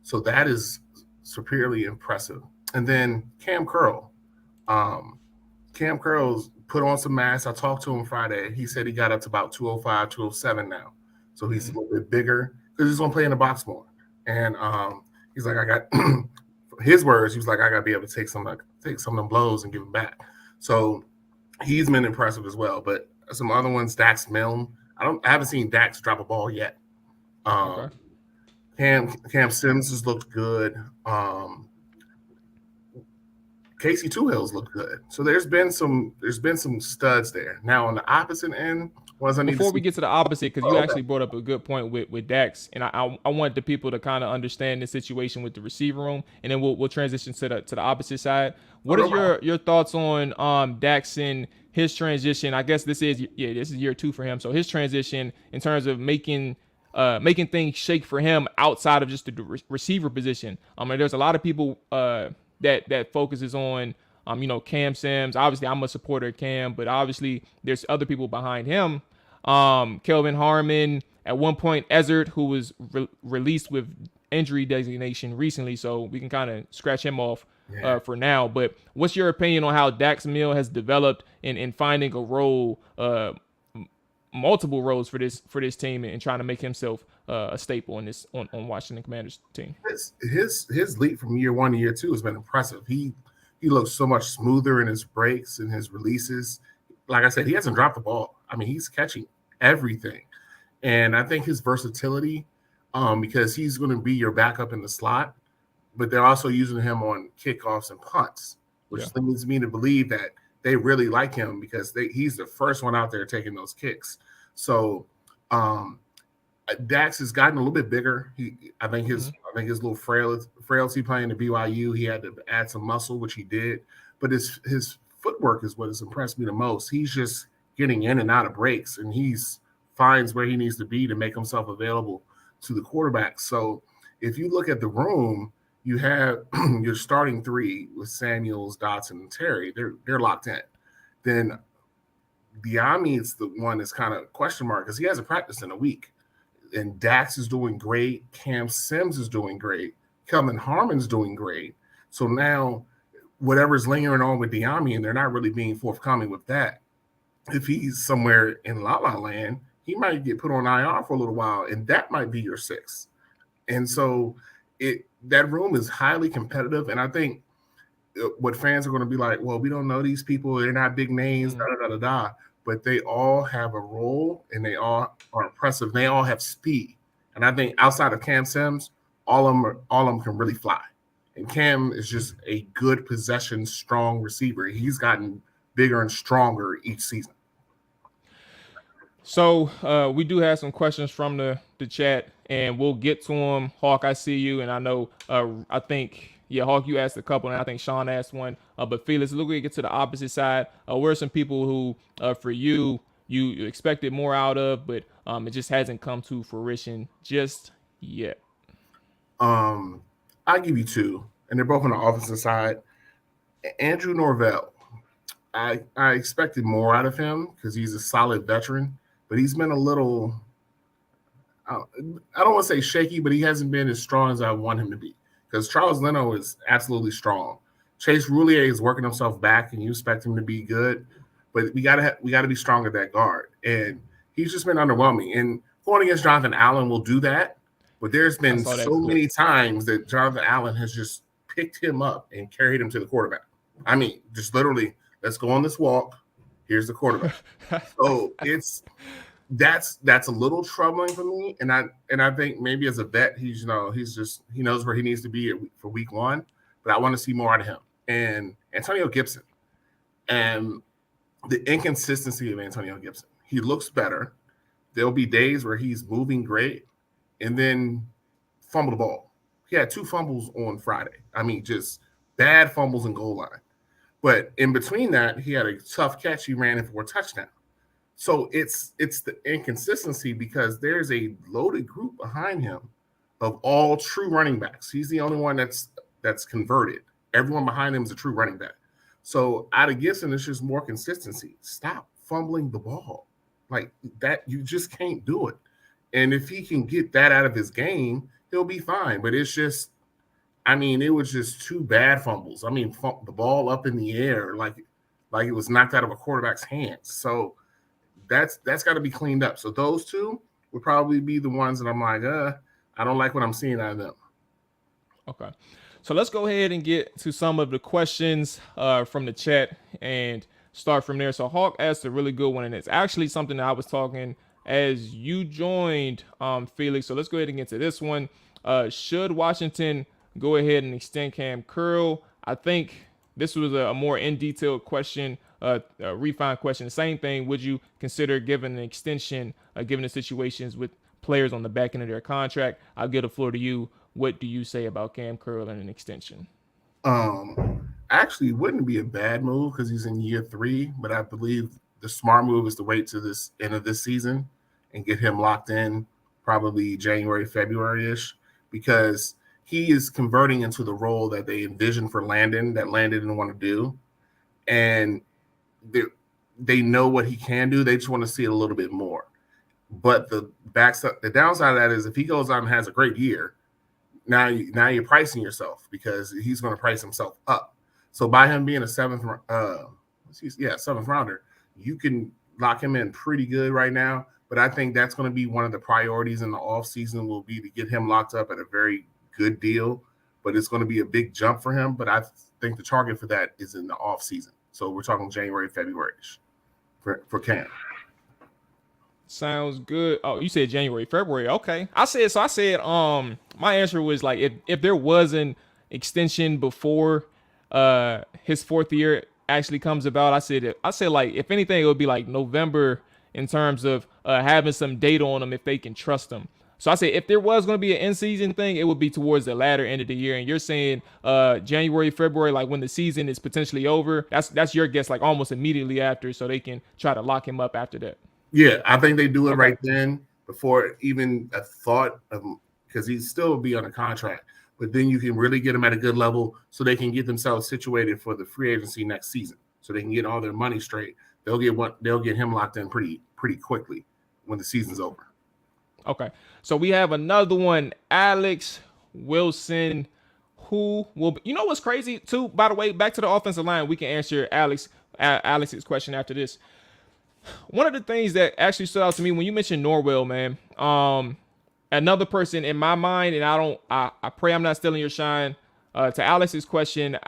So that is superiorly impressive. And then Cam Curl. Cam Curl's put on some mass. I talked to him Friday. He said he got up to about 205, 207 now. So he's a little bit bigger because he's going to play in the box more. And he's like, his words, he was like, I got to be able to take some of them blows and give them back. So he's been impressive as well. But some other ones, Dax Milne. I haven't seen Dax drop a ball yet. Okay. Cam Sims has looked good. Casey Twohill's looked good. So there's been some studs there. Now on the opposite end, What does I need to before see? we get to the opposite, because you Oh, okay. actually brought up a good point with Dax, and I want the people to kind of understand the situation with the receiver room, and then we'll transition to the opposite side. Oh, What no is problem. your thoughts on Dax and his transition? I guess this is year 2 for him. So his transition in terms of making things shake for him outside of just the receiver position. And there's a lot of people that focuses on Cam Sims. Obviously, I'm a supporter of Cam, but obviously there's other people behind him. Kevin Harmon, at one point Ezard, who was released with injury designation recently, so we can kind of scratch him off for now. But what's your opinion on how Dax Milne has developed in finding a role, multiple roles for this team, and trying to make himself a staple in this on Washington Commanders team? His leap from year 1 to year 2 has been impressive. He looks so much smoother in his breaks and his releases. Like I said, he hasn't dropped the ball. I mean, he's catching everything. And I think his versatility, because he's going to be your backup in the slot, but they're also using him on kickoffs and punts, which leads me to believe that they really like him because he's the first one out there taking those kicks. So Dax has gotten a little bit bigger. I think his little frailty playing at BYU, he had to add some muscle, which he did. But his footwork is what has impressed me the most. He's just getting in and out of breaks, and he's finds where he needs to be to make himself available to the quarterback. So if you look at the room, you have your starting 3 with Samuels, Dodson, and Terry. They're locked in. Then Diami is the one that's kind of question mark because he hasn't practiced in a week. And Dax is doing great. Cam Sims is doing great. Kevin Harmon's doing great. So now whatever's lingering on with Diami, and they're not really being forthcoming with that. If he's somewhere in La La Land, he might get put on IR for a little while, and that might be your 6th. And so that room is highly competitive, and I think what fans are going to be like, well, we don't know these people, they're not big names, but they all have a role, and they all are impressive. They all have speed, and I think outside of Cam Sims, all of them can really fly. And Cam is just a good possession, strong receiver. He's gotten bigger and stronger each season. So we do have some questions from the chat, and we'll get to them. Hawk, I see you, and I know I think Hawk, you asked a couple, and I think Sean asked one. But Felix, look, we get to the opposite side. Where are some people who, for you expected more out of, but it just hasn't come to fruition just yet? I'll give you 2, and they're both on the offensive side. Andrew Norvell. I expected more out of him because he's a solid veteran, but he's been a little, I don't want to say shaky, but he hasn't been as strong as I want him to be because Charles Leno is absolutely strong. Chase Roulier is working himself back, and you expect him to be good, but we gotta be strong at that guard, and he's just been underwhelming. And going against Jonathan Allen will do that, but there's been so many times that Jonathan Allen has just picked him up and carried him to the quarterback. I mean, just literally, let's go on this walk. Here's the quarterback. So that's a little troubling for me. And I think maybe as a vet, he knows where he needs to be for week 1. But I want to see more out of him. And Antonio Gibson, and the inconsistency of Antonio Gibson. He looks better. There'll be days where he's moving great, and then fumble the ball. He had 2 fumbles on Friday. I mean, just bad fumbles in goal line. But in between that, he had a tough catch. He ran in for a touchdown. So it's the inconsistency because there's a loaded group behind him of all true running backs. He's the only one that's converted. Everyone behind him is a true running back. So out of Gibson, it's just more consistency. Stop fumbling the ball. Like that, you just can't do it. And if he can get that out of his game, he'll be fine. But it's just, I mean, it was just 2 bad fumbles. I mean, the ball up in the air like it was knocked out of a quarterback's hands. So that's got to be cleaned up. So those 2 would probably be the ones that I'm like, I don't like what I'm seeing out of them. Okay. So let's go ahead and get to some of the questions from the chat and start from there. So Hawk asked a really good one, and it's actually something that I was talking as you joined, Felix. So let's go ahead and get to this one. Should Washington go ahead and extend Cam Curl? I think this was a more in-detail question refine question. The same thing. Would you consider giving an extension, given the situations with players on the back end of their contract? I'll give the floor to you. What do you say about Cam Curl and an extension? Actually, wouldn't be a bad move because he's in year 3, but I believe the smart move is to wait to this end of this season and get him locked in probably January, February-ish, because he is converting into the role that they envisioned for Landon that Landon didn't want to do. And they know what he can do. They just want to see it a little bit more. But the downside of that is if he goes out and has a great year, now you're pricing yourself because he's going to price himself up. So by him being a seventh rounder, you can lock him in pretty good right now. But I think that's going to be one of the priorities in the offseason will be to get him locked up at a very good deal. But it's going to be a big jump for him. But I think the target for that is in the offseason. So we're talking January, February-ish for Cam. Sounds good. Oh, you said January, February. Okay. I said my answer was like if there was an extension before his 4th year actually comes about, I said like if anything it would be like November in terms of having some data on him if they can trust him. So I said if there was going to be an in-season thing, it would be towards the latter end of the year. And you're saying January, February, like when the season is potentially over. That's your guess, like almost immediately after, so they can try to lock him up after that. Yeah, I think they do it right then before even a thought of him, because he'd still be on a contract. But then you can really get him at a good level so they can get themselves situated for the free agency next season. So they can get all their money straight. They'll get him locked in pretty quickly when the season's over. Okay. So we have another one, Alex Wilson, who will be, you know what's crazy too, by the way, back to the offensive line. We can answer Alex's question after this. One of the things that actually stood out to me when you mentioned Norvell, man, another person in my mind, and I pray I'm not stealing your shine. To Alex's question,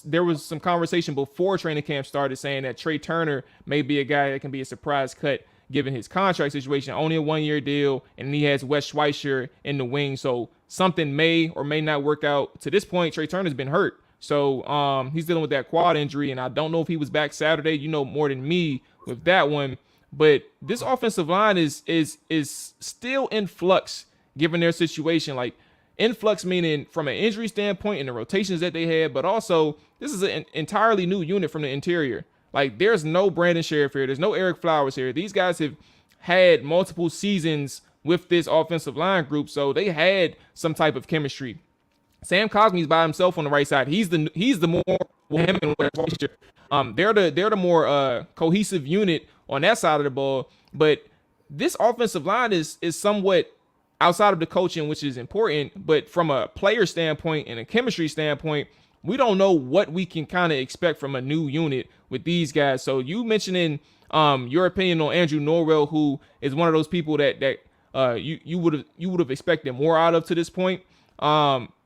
there was some conversation before training camp started saying that Trey Turner may be a guy that can be a surprise cut given his contract situation, only a 1-year deal, and he has Wes Schweitzer in the wing, so something may or may not work out. To this point, Trey Turner's been hurt, so he's dealing with that quad injury, and I don't know if he was back Saturday. You know more than me with that one, but this offensive line is still in flux given their situation. Like in flux meaning from an injury standpoint and the rotations that they had, but also this is an entirely new unit from the interior. Like there's no Brandon Sheriff here, there's no Eric Flowers here. These guys have had multiple seasons with this offensive line group, so they had some type of chemistry. Sam Cosmi's by himself on the right side. He's the more him and they're the more cohesive unit on that side of the ball. But this offensive line is somewhat outside of the coaching, which is important. But from a player standpoint and a chemistry standpoint, we don't know what we can kind of expect from a new unit with these guys. So you mentioning your opinion on Andrew Norvell, who is one of those people that you would have expected more out of to this point.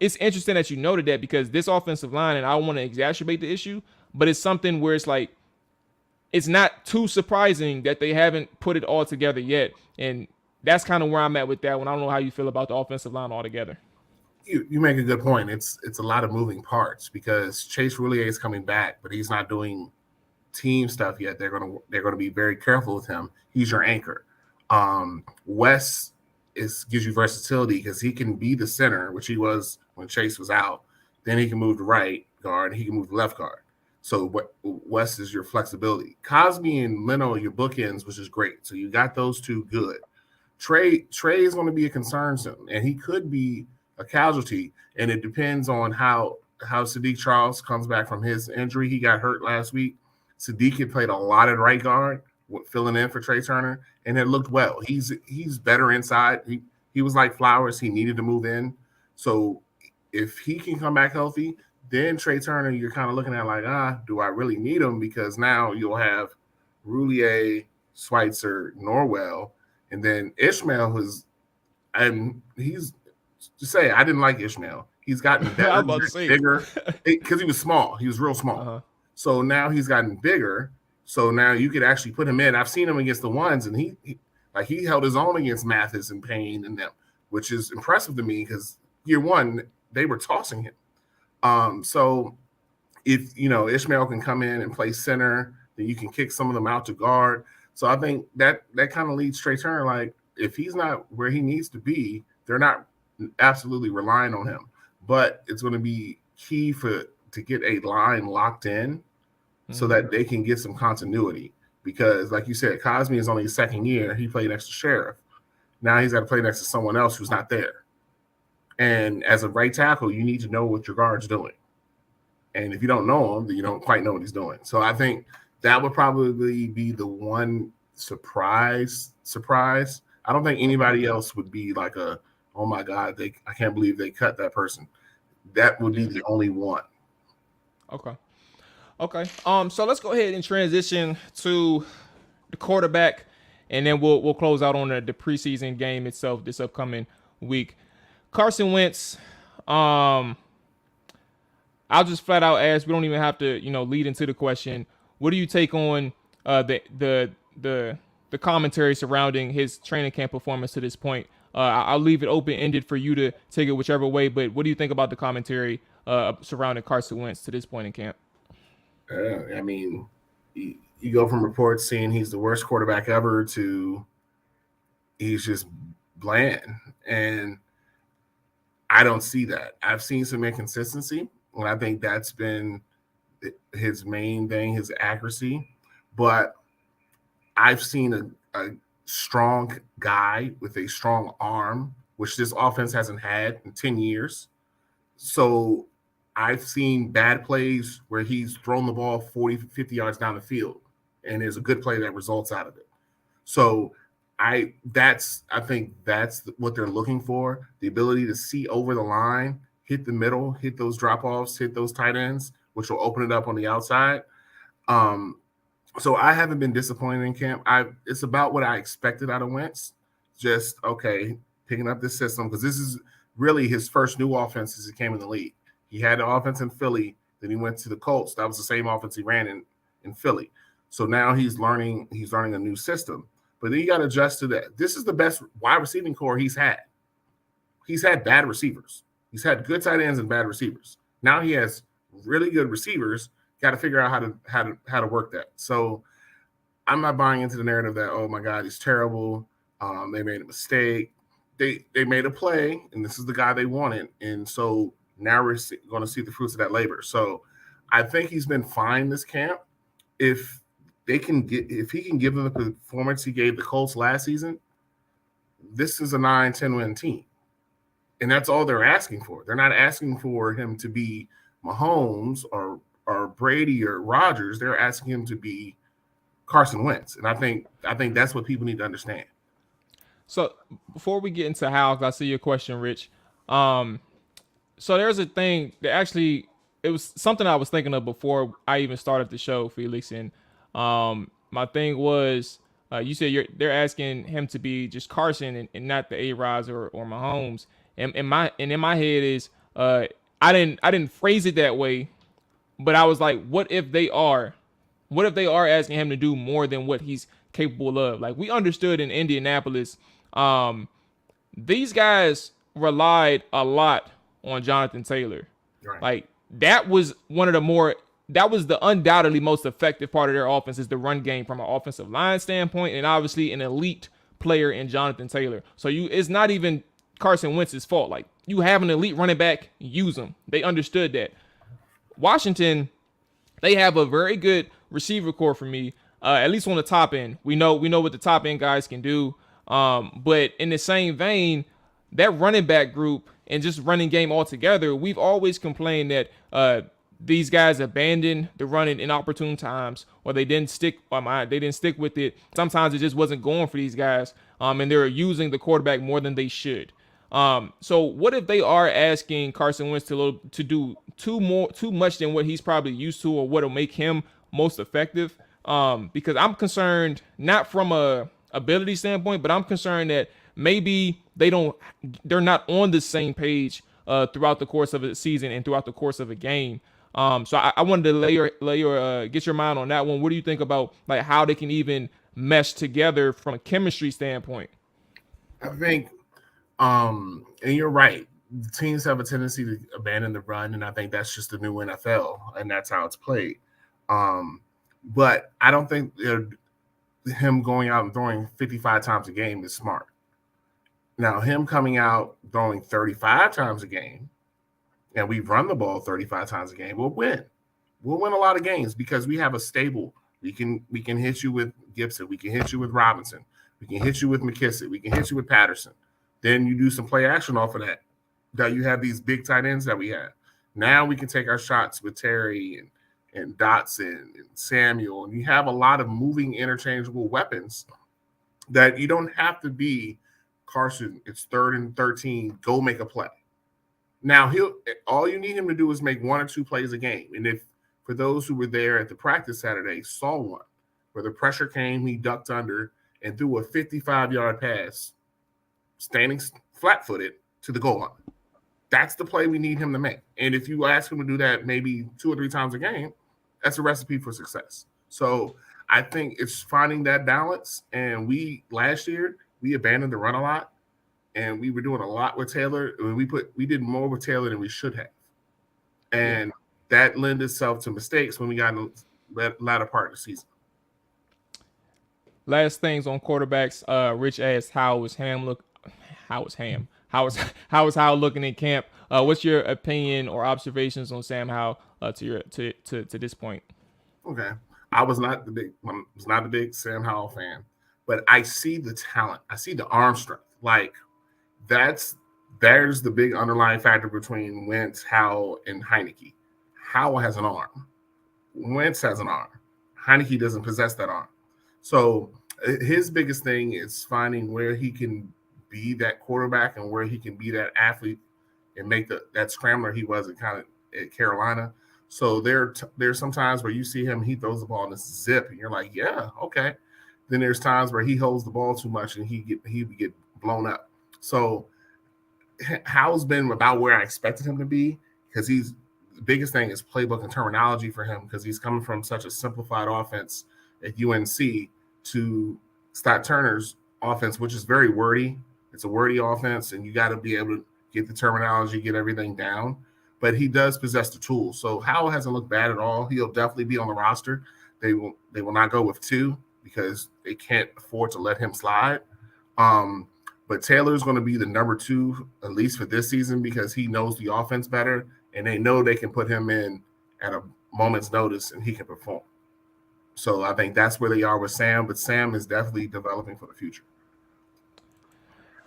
It's interesting that you noted that because this offensive line, and I don't want to exacerbate the issue, but it's something where it's like, it's not too surprising that they haven't put it all together yet. And that's kind of where I'm at with that one. I don't know how you feel about the offensive line altogether. You make a good point. It's a lot of moving parts because Chase Roulier is coming back, but he's not doing team stuff yet. They're gonna be very careful with him. He's your anchor. Wes gives you versatility because he can be the center, which he was when Chase was out. Then he can move to right guard, and he can move to left guard. So Wes is your flexibility. Cosby and Leno are your bookends, which is great. So you got those two good. Trey is going to be a concern soon, and he could be a casualty. And it depends on how Sadiq Charles comes back from his injury. He got hurt last week. Sadiq had played a lot at right guard, filling in for Trey Turner, and it looked well. He's better inside. He was like Flowers. He needed to move in. So if he can come back healthy, then Trey Turner, you're kind of looking at like, do I really need him? Because now you'll have Roulier, Schweitzer, Norvell, and then Ishmael he's to say I didn't like Ishmael. He's gotten better, bigger, because he was small. He was real small. Uh-huh. So now he's gotten bigger. So now you could actually put him in. I've seen him against the ones, and he held his own against Mathis and Payne and them, which is impressive to me because year one they were tossing him. So if Ishmael can come in and play center, then you can kick some of them out to guard. So I think that kind of leads Trey Turner, like, if he's not where he needs to be, they're not absolutely relying on him. But it's going to be key to get a line locked in so that they can get some continuity. Because, like you said, Cosme is only his second year. He played next to Sheriff. Now he's got to play next to someone else who's not there. And as a right tackle, you need to know what your guard's doing. And if you don't know him, then you don't quite know what he's doing. So I think that would probably be the one surprise. I don't think anybody else would be like oh my God, I can't believe they cut that person. That would be the only one. Okay. So let's go ahead and transition to the quarterback, and then we'll close out on the preseason game itself this upcoming week. Carson Wentz. I'll just flat out ask. We don't even have to, lead into the question. What do you take on the commentary surrounding his training camp performance to this point? I'll leave it open-ended for you to take it whichever way. But what do you think about the commentary surrounding Carson Wentz to this point in camp? I mean, you go from reports saying he's the worst quarterback ever to he's just bland. And I don't see that. I've seen some inconsistency, and I think that's been his main thing, his accuracy. But I've seen a strong guy with a strong arm, which this offense hasn't had in 10 years. So I've seen bad plays where he's thrown the ball 40, 50 yards down the field, and there's a good play that results out of it. So I think that's what they're looking for, the ability to see over the line, hit the middle, hit those drop-offs, hit those tight ends, which will open it up on the outside. So I haven't been disappointed in camp. It's about what I expected out of Wentz. Just, okay, picking up this system, because this is really his first new offense since he came in the league. He had the offense in Philly, then he went to the Colts. That was the same offense he ran in Philly. So now he's learning a new system. But then you got to adjust to that. This is the best wide receiving core he's had. He's had bad receivers. He's had good tight ends and bad receivers. Now he has really good receivers. Got to figure out how to work that. So I'm not buying into the narrative that, oh my God, he's terrible. They made a mistake. They made a play, and this is the guy they wanted. And so now we're going to see the fruits of that labor. So I think he's been fine this camp. If he can give them the performance he gave the Colts last season, this is a 9-10 win team. And that's all they're asking for. They're not asking for him to be Mahomes or Brady or Rodgers. They're asking him to be Carson Wentz. And I think that's what people need to understand. So before we get into how, I see your question, Rich. So there's a thing that actually, it was something I was thinking of before I even started the show, Felix. And my thing was, you said they're asking him to be just Carson and not the A-Rods or Mahomes. And in my head is, I didn't phrase it that way, but I was like, what if they are asking him to do more than what he's capable of? Like, we understood in Indianapolis, these guys relied a lot on Jonathan Taylor. Right. Like, that was the undoubtedly most effective part of their offense, is the run game from an offensive line standpoint, and obviously an elite player in Jonathan Taylor. So it's not even Carson Wentz's fault. Like, you have an elite running back, use him. They understood that. Washington, they have a very good receiver core for me, at least on the top end. We know what the top end guys can do. But in the same vein, that running back group and just running game altogether, we've always complained that these guys abandoned the run in inopportune times, or they didn't stick with it. Sometimes it just wasn't going for these guys, and they're using the quarterback more than they should. So what if they are asking Carson Wentz to do too much than what he's probably used to, or what'll make him most effective? Because I'm concerned, not from a ability standpoint, but I'm concerned that maybe they're not on the same page throughout the course of a season and throughout the course of a game. So I wanted to get your mind on that one. What do you think about, like, how they can even mesh together from a chemistry standpoint? I think, and you're right, teams have a tendency to abandon the run, and I think that's just the new NFL, and that's how it's played. But I don't think him going out and throwing 55 times a game is smart. Now, him coming out throwing 35 times a game, and we run the ball 35 times a game, we'll win. We'll win a lot of games because we have a stable. We can hit you with Gibson. We can hit you with Robinson. We can hit you with McKissick. We can hit you with Patterson. Then you do some play action off of that. That you have these big tight ends that we have. Now we can take our shots with Terry and Dodson and Samuel. And you have a lot of moving interchangeable weapons that you don't have to be Carson. It's 3rd and 13. Go make a play. Now all you need him to do is make 1 or 2 plays a game. And if for those who were there at the practice Saturday, saw one where the pressure came, he ducked under and threw a 55-yard pass, standing flat-footed to the goal line. That's the play we need him to make. And if you ask him to do that maybe 2 or 3 times a game, that's a recipe for success. So I think it's finding that balance. And last year, we abandoned the run a lot. And we were doing a lot with Taylor. We did more with Taylor than we should have. And that lent itself to mistakes when we got in the latter part of the season. Last things on quarterbacks. Rich asked, how was Ham look? How was Ham? How was Howell looking in camp? What's your opinion or observations on Sam Howell to this point? Okay, I was not the big Sam Howell fan, but I see the talent. I see the arm strength. Like there's the big underlying factor between Wentz, Howell, and Heineke. Howell has an arm. Wentz has an arm. Heineke doesn't possess that arm. So his biggest thing is finding where he can be that quarterback and where he can be that athlete and make that scrambler he was at Carolina. So there's some times where you see him, he throws the ball in a zip, and you're like, yeah, okay. Then there's times where he holds the ball too much and he would get blown up. So Howell's been about where I expected him to be because the biggest thing is playbook and terminology for him because he's coming from such a simplified offense at UNC to Scott Turner's offense, which is very wordy. It's a wordy offense, and you got to be able to get the terminology, get everything down. But he does possess the tools. So Howell hasn't looked bad at all. He'll definitely be on the roster. They will not go with 2 because they can't afford to let him slide. But Taylor's going to be the number 2, at least for this season, because he knows the offense better, and they know they can put him in at a moment's notice, and he can perform. So I think that's where they are with Sam, but Sam is definitely developing for the future.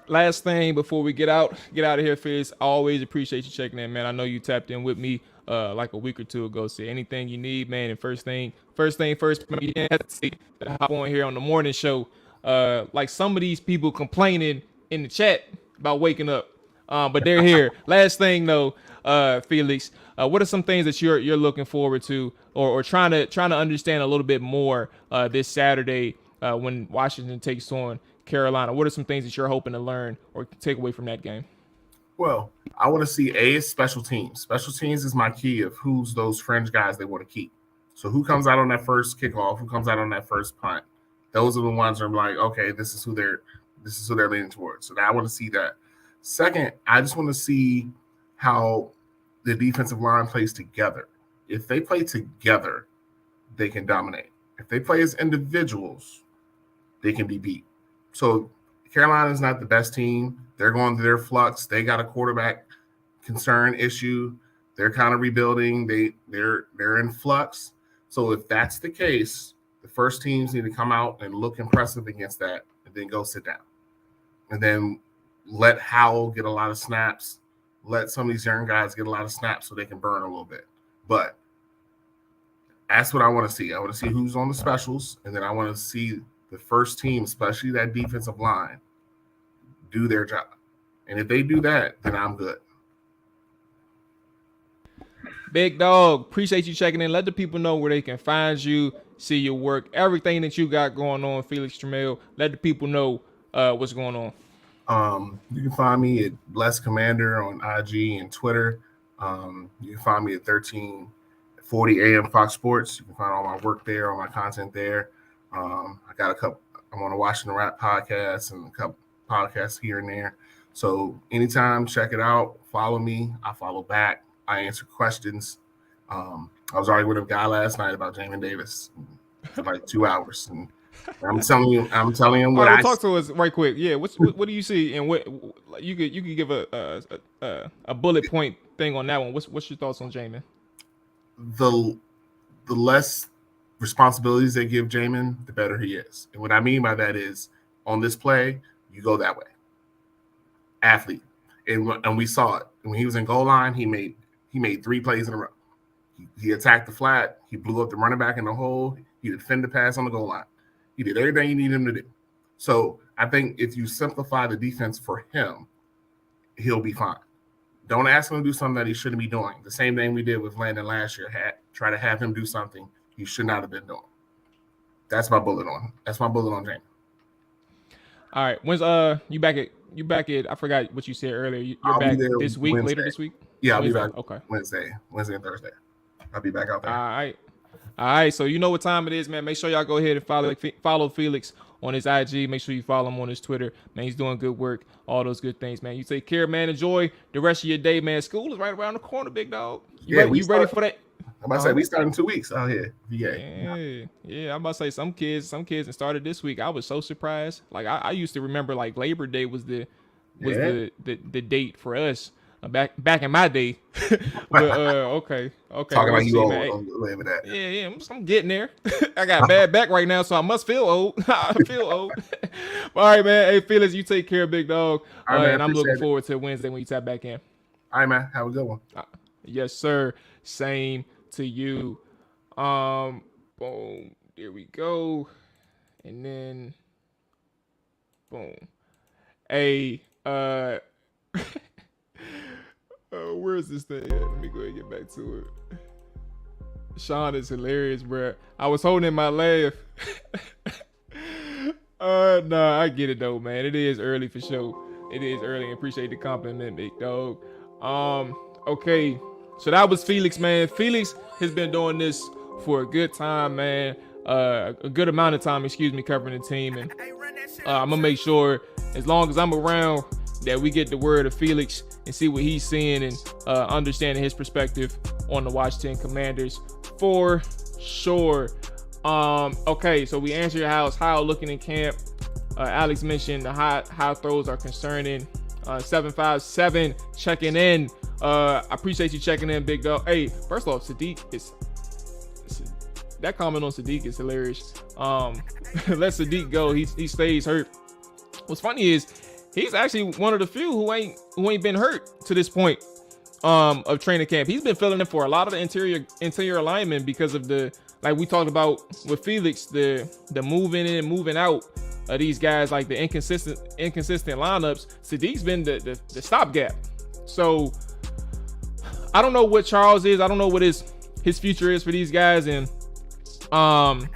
Last thing before we get out of here, Fizz. I always appreciate you checking in, man. I know you tapped in with me like a week or 2 ago. So anything you need, man. And first thing first, you didn't hesitate to hop on here on the morning show. Like some of these people complaining in the chat about waking up, but they're here. Last thing though, Felix, what are some things that you're looking forward to, or trying to understand a little bit more this Saturday when Washington takes on Carolina? What are some things that you're hoping to learn or take away from that game? Well, I want to see special teams. Special teams is my key of who's those fringe guys they want to keep. So who comes out on that first kickoff? Who comes out on that first punt? Those are the ones that I'm like, okay, this is who they're leaning towards. So I want to see that. Second, I just want to see how the defensive line plays together. If they play together, they can dominate. If they play as individuals, they can be beat. So Carolina is not the best team. They're going through their flux. They got a quarterback concern issue. They're kind of rebuilding. They're in flux. So if that's the case, the first teams need to come out and look impressive against that, and then go sit down. And then let Howell get a lot of snaps. Let some of these young guys get a lot of snaps so they can burn a little bit. But that's what I want to see. I want to see who's on the specials, and then I want to see the first team, especially that defensive line, do their job. And if they do that, then I'm good. Big dog, appreciate you checking in. Let the people know where they can find you, see your work, everything that you got going on, Felix Tremaio. Let the people know what's going on. You can find me at Blessed Commander on IG and Twitter. You can find me at 1340 AM Fox Sports. You can find all my work there, all my content there. I got a couple. I'm on a Washington Rap podcast and a couple podcasts here and there. So anytime, check it out. Follow me. I follow back. I answer questions. I was arguing with a guy last night about Jamin Davis. for like 2 hours, and I'm telling him All what right, I talk to us right quick. Yeah, what do you see, and what you could give a bullet point thing on that one. What's your thoughts on Jamin? the less responsibilities they give Jamin, the better he is. And what I mean by that is, on this play, you go that way. Athlete, and we saw it when he was in goal line. He made 3 plays in a row. He attacked the flat. He blew up the running back in the hole. He defended the pass on the goal line. He did everything you need him to do. So I think if you simplify the defense for him, he'll be fine. Don't ask him to do something that he shouldn't be doing. The same thing we did with Landon last year. Try to have him do something he should not have been doing. That's my bullet on him. That's my bullet on James. All right. When's you back at I forgot what you said earlier. You're back this week, Wednesday. later this week? Yeah, I'll Wednesday? be back. Okay. Wednesday and Thursday. I'll be back out there. All right. So you know what time it is, man. Make sure y'all go ahead and follow Felix on his IG. Make sure you follow him on his Twitter. Man, he's doing good work. All those good things, man. You take care, man. Enjoy the rest of your day, man. School is right around the corner, big dog. You ready for that? I'm about to say we start in 2 weeks out here. Yeah. I'm about to say some kids that started this week. I was so surprised. Like I used to remember like Labor Day was the date for us. Back in my day. But okay. Talking like you old. Live with that. Yeah, I'm getting there. I got bad back right now, so I must feel old. I feel old. All right, man. Hey, Felix, you take care, big dog. All right, and I'm looking forward to Wednesday when you tap back in. All right, man. Have a good one. Yes, sir. Same to you. Boom. There we go. And then boom. Hey, where's this thing at? Let me go ahead and get back to it. Sean is hilarious, bro. I was holding my laugh. Nah, I get it though, man. It is early for sure. It is early, and appreciate the compliment, big dog. Okay. So that was Felix, man. Felix has been doing this for a good time, man. A good amount of time, covering the team. And I'm gonna make sure, as long as I'm around, that we get the word of Felix and see what he's seeing and understanding his perspective on the Washington Commanders for sure. Okay, so we answered how looking in camp. Alex mentioned the high throws are concerning. 757 checking in. I appreciate you checking in, big dog. Hey, first off, that comment on Sadiq is hilarious. Let Sadiq go. He stays hurt. What's funny is he's actually one of the few who ain't been hurt to this point of training camp. He's been filling in for a lot of the interior linemen because of the, like we talked about with Felix, the moving in and moving out of these guys, like the inconsistent lineups. Sadiq's been the stopgap. So I don't know what Charles is. I don't know what his future is for these guys. And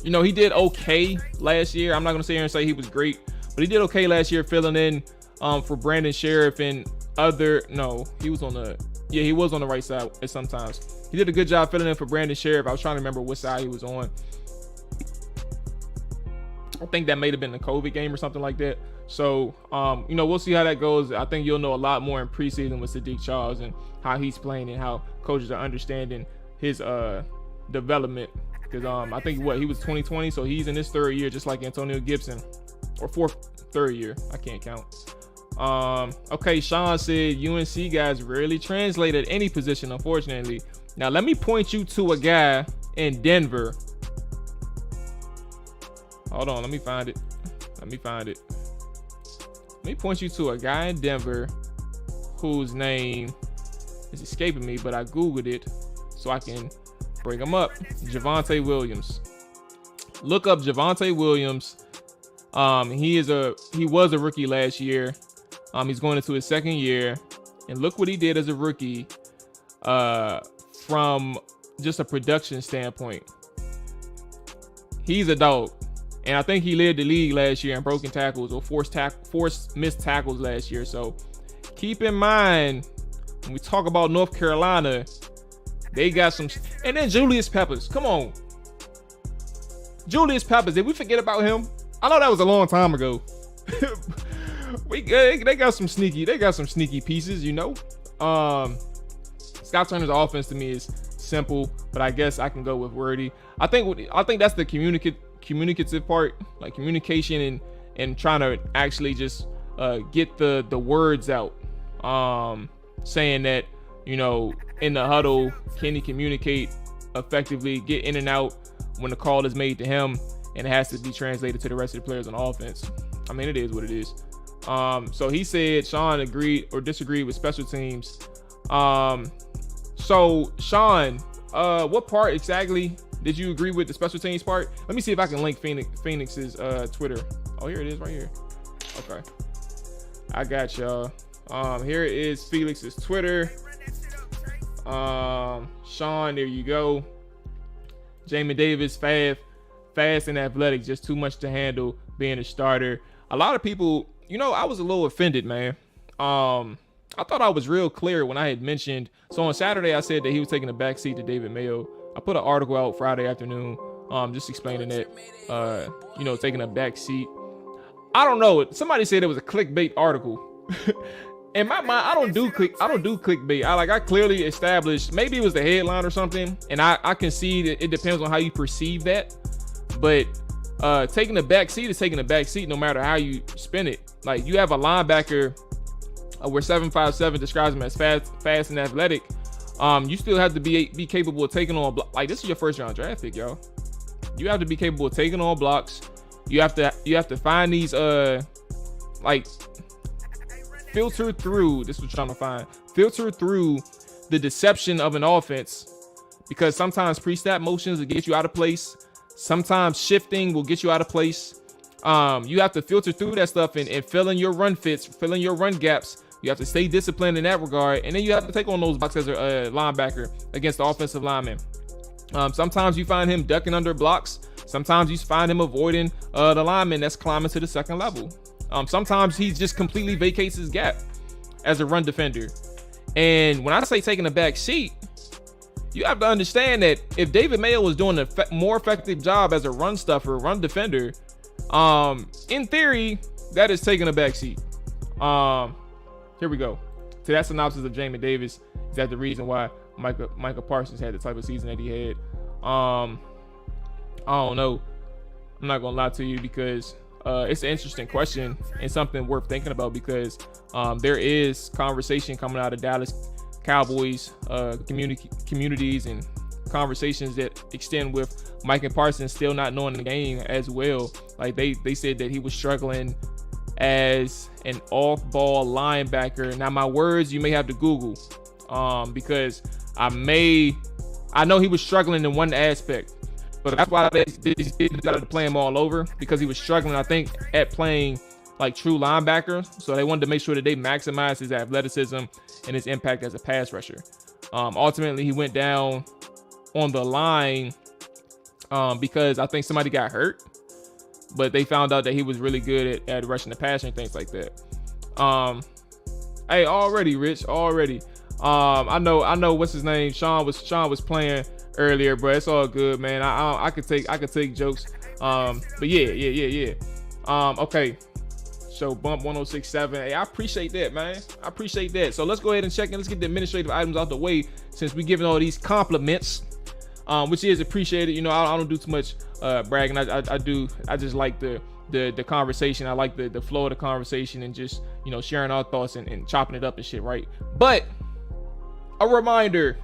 he did okay last year. I'm not gonna sit here and say he was great, but he did okay last year filling in for Brandon Sheriff and he was on the right side at sometimes. He did a good job filling in for Brandon Sheriff. I was trying to remember what side he was on. I think that may have been the COVID game or something like that. So, we'll see how that goes. I think you'll know a lot more in preseason with Sadiq Charles and how he's playing and how coaches are understanding his development. Because I think he was 2020, so he's in his third year, just like Antonio Gibson, or third year. I can't count. Okay, Sean said UNC guys rarely translate at any position, unfortunately. Now let me point you to a guy in Denver. Hold on, let me find it. Let me point you to a guy in Denver whose name is escaping me, but I Googled it so I can bring him up. Javonte Williams. Look up Javonte Williams. He was a rookie last year. He's going into his second year, and look what he did as a rookie from just a production standpoint. He's a dog. And I think he led the league last year in broken tackles or forced missed tackles last year. So keep in mind, when we talk about North Carolina, they got some. And then Julius Peppers. Come on. Julius Peppers. Did we forget about him? I know that was a long time ago. They got some sneaky pieces, Scott Turner's offense to me is simple, but I guess I can go with wordy. I think that's the communicative part, like communication and trying to actually just get the words out. Saying that, you know, in the huddle, can he communicate effectively, get in and out when the call is made to him, and it has to be translated to the rest of the players on offense. I mean, it is what it is. So he said Sean agreed or disagreed with special teams. So Sean, what part exactly did you agree with the special teams part? Let me see if I can link Phoenix's Twitter. Oh, here it is right here. Okay, I got y'all. Here is Felix's Twitter. Sean, there you go. Jamin Davis, fast and athletic, just too much to handle being a starter. A lot of people, you know, I was a little offended, man. I thought I was real clear when I had mentioned. So on Saturday, I said that he was taking a backseat to David Mayo. I put an article out Friday afternoon, just explaining that, you know, taking a backseat. I don't know. Somebody said it was a clickbait article. In my mind, I don't do clickbait. I clearly established, maybe it was the headline or something, and I can see that it depends on how you perceive that. But taking a back seat is taking a back seat no matter how you spin it. Like, you have a linebacker where 757 describes him as fast and athletic. You still have to be capable of taking on like, this is your first round draft pick, y'all. You have to be capable of taking on blocks. You have to find these like, filter through the deception of an offense, because sometimes pre-snap motions will get you out of place. Sometimes shifting will get you out of place. You have to filter through that stuff and fill in your run fits, fill in your run gaps. You have to stay disciplined in that regard, and then you have to take on those blocks as a linebacker against the offensive lineman. Sometimes you find him ducking under blocks. Sometimes you find him avoiding the lineman that's climbing to the second level. Sometimes he just completely vacates his gap as a run defender. And when I say taking a back seat, you have to understand that if David Mayo was doing a more effective job as a run stuffer, run defender, in theory, that is taking a back seat. Here we go. To that synopsis of Jamin Davis, is that the reason why Micah Parsons had the type of season that he had? I don't know. I'm not gonna lie to you, because it's an interesting question and something worth thinking about, because there is conversation coming out of Dallas Cowboys communities and conversations that extend with Micah Parsons still not knowing the game as well. Like, they said that he was struggling as an off-ball linebacker. Now, my words you may have to Google, because I know he was struggling in one aspect. But that's why they got to play him all over, because he was struggling, I think, at playing like true linebacker. So they wanted to make sure that they maximize his athleticism and his impact as a pass rusher. Ultimately, he went down on the line because I think somebody got hurt, but they found out that he was really good at rushing the passer and things like that. Hey, already, Rich, already. I know what's his name. Sean was playing earlier, bro. It's all good, man. I could take jokes. But yeah. Okay. So bump 1067. Hey, I appreciate that, man. I appreciate that. So let's go ahead and check in. Let's get the administrative items out the way, since we're giving all these compliments, which is appreciated. You know, I don't do too much bragging. I just like the conversation. I like the flow of the conversation, and just, you know, sharing our thoughts and chopping it up and shit, right? But a reminder,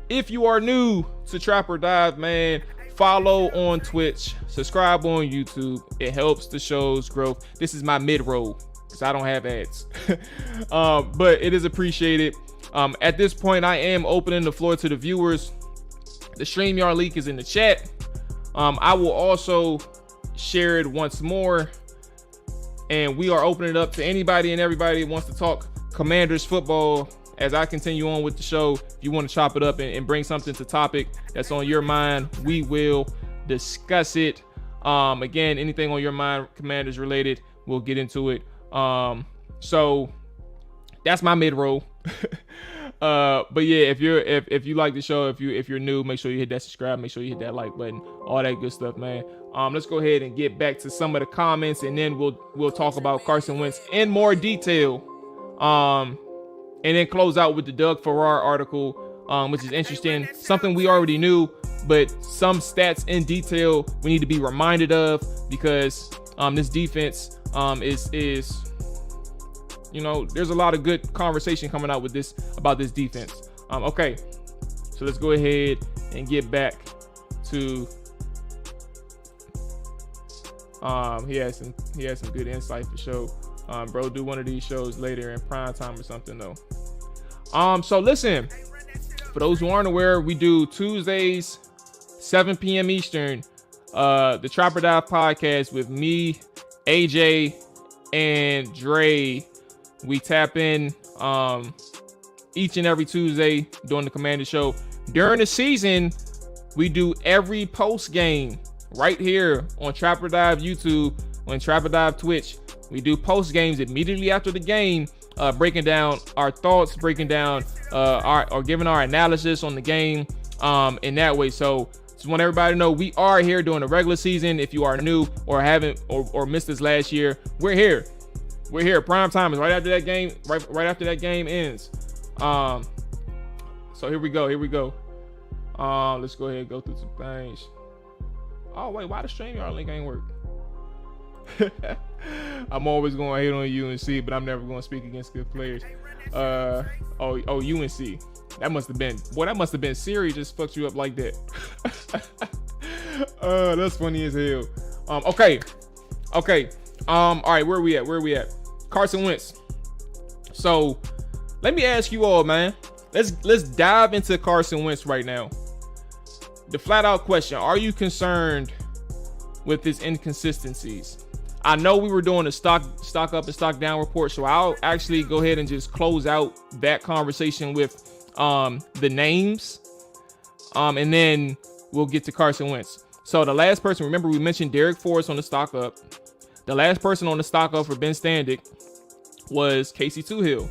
if you are new to Trap or Dive, man, follow on Twitch, subscribe on YouTube. It helps the show's growth. This is my mid-roll, because I don't have ads. But it is appreciated. At this point, I am opening the floor to the viewers. The StreamYard link is in the chat. I will also share it once more. And we are opening it up to anybody and everybody who wants to talk Commanders football. As I continue on with the show, if you want to chop it up and bring something to topic that's on your mind, we will discuss it. Again, anything on your mind, Commanders related, we'll get into it. So that's my mid-roll. But yeah, if you like the show, if you're new, make sure you hit that subscribe, make sure you hit that like button, all that good stuff, man. Let's go ahead and get back to some of the comments, and then we'll talk about Carson Wentz in more detail. And then close out with the Doug Farrar article, which is interesting. Something we already knew, but some stats in detail we need to be reminded of, because this defense is there's a lot of good conversation coming out with this about this defense. Okay, so let's go ahead and get back to he has some good insight for sure. Bro, do one of these shows later in prime time or something though. So listen, for those who aren't aware, we do Tuesdays 7 p.m. Eastern, the Trapper Dive podcast with me, AJ, and Dre. We tap in each and every Tuesday during the Commander Show. During the season, we do every post game right here on Trapper Dive YouTube, on Trapper Dive Twitch. We do post games immediately after the game, breaking down our thoughts, breaking down or giving our analysis on the game in that way. So just want everybody to know we are here during the regular season. If you are new or haven't or missed this last year, we're here. We're here. Prime time is right after that game. Right after that game ends. So here we go. Let's go ahead and go through some things. Oh wait, why the StreamYard link ain't work? I'm always going to hate on UNC, but I'm never going to speak against good players. UNC. That must have been Siri just fucked you up like that. That's funny as hell. Okay. All right, where are we at? Carson Wentz. So let me ask you all, man. Let's dive into Carson Wentz right now. The flat out question: are you concerned with his inconsistencies? I know we were doing a stock up and stock down report, so I'll actually go ahead and just close out that conversation with the names, and then we'll get to Carson Wentz. So the last person, remember we mentioned Derek Forrest on the stock up. The last person on the stock up for Ben Standig was Casey Twohill.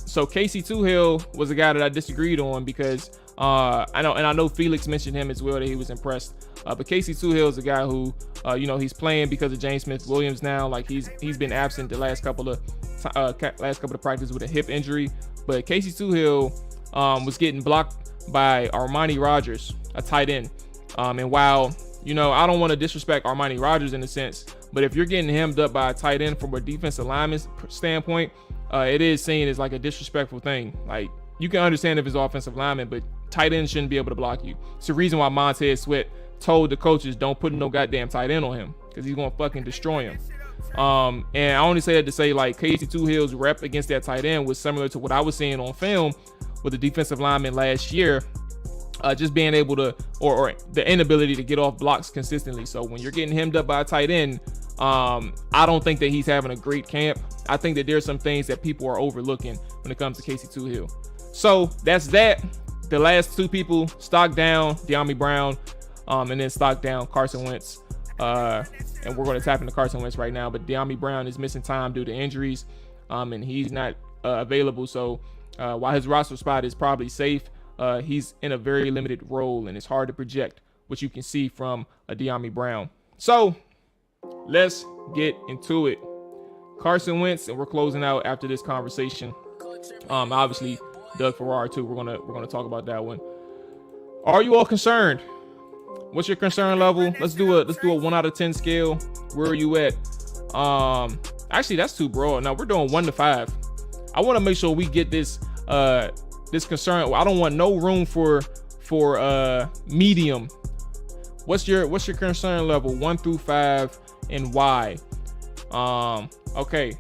So Casey Twohill was a guy that I disagreed on because I know Felix mentioned him as well, that he was impressed. But Casey Twohill is a guy who, he's playing because of James Smith-Williams now. Like he's been absent the last couple of practices with a hip injury. But Casey Twohill was getting blocked by Armani Rogers, a tight end. And while I don't want to disrespect Armani Rogers in a sense, but if you're getting hemmed up by a tight end from a defensive lineman standpoint, it is seen as like a disrespectful thing. Like you can understand if it's offensive lineman, but tight end shouldn't be able to block you. It's the reason why Montez Sweat told the coaches don't put no goddamn tight end on him, because he's gonna fucking destroy him. And I only say that to say, like, Casey Twihill's rep against that tight end was similar to what I was seeing on film with the defensive lineman last year, just being able to, or the inability to get off blocks consistently. So when you're getting hemmed up by a tight end, I don't think that he's having a great camp. I think that there's some things that people are overlooking when it comes to Casey Twohill. So that's that. The last two people, stock down, De'Ami Brown, and then stock down Carson Wentz. And we're going to tap into Carson Wentz right now, but De'Ami Brown is missing time due to injuries, and he's not available. So while his roster spot is probably safe, he's in a very limited role, and it's hard to project what you can see from a De'Ami Brown. So let's get into it. Carson Wentz, and we're closing out after this conversation. Obviously, Doug Farrar too. We're gonna talk about that one. Are you all concerned? What's your concern level? Let's do a 1 out of 10 scale. Where are you at? Actually, that's too broad. Now we're doing 1 to 5. I want to make sure we get this concern. I don't want no room for medium. What's your concern level? 1 through 5, and why? Okay.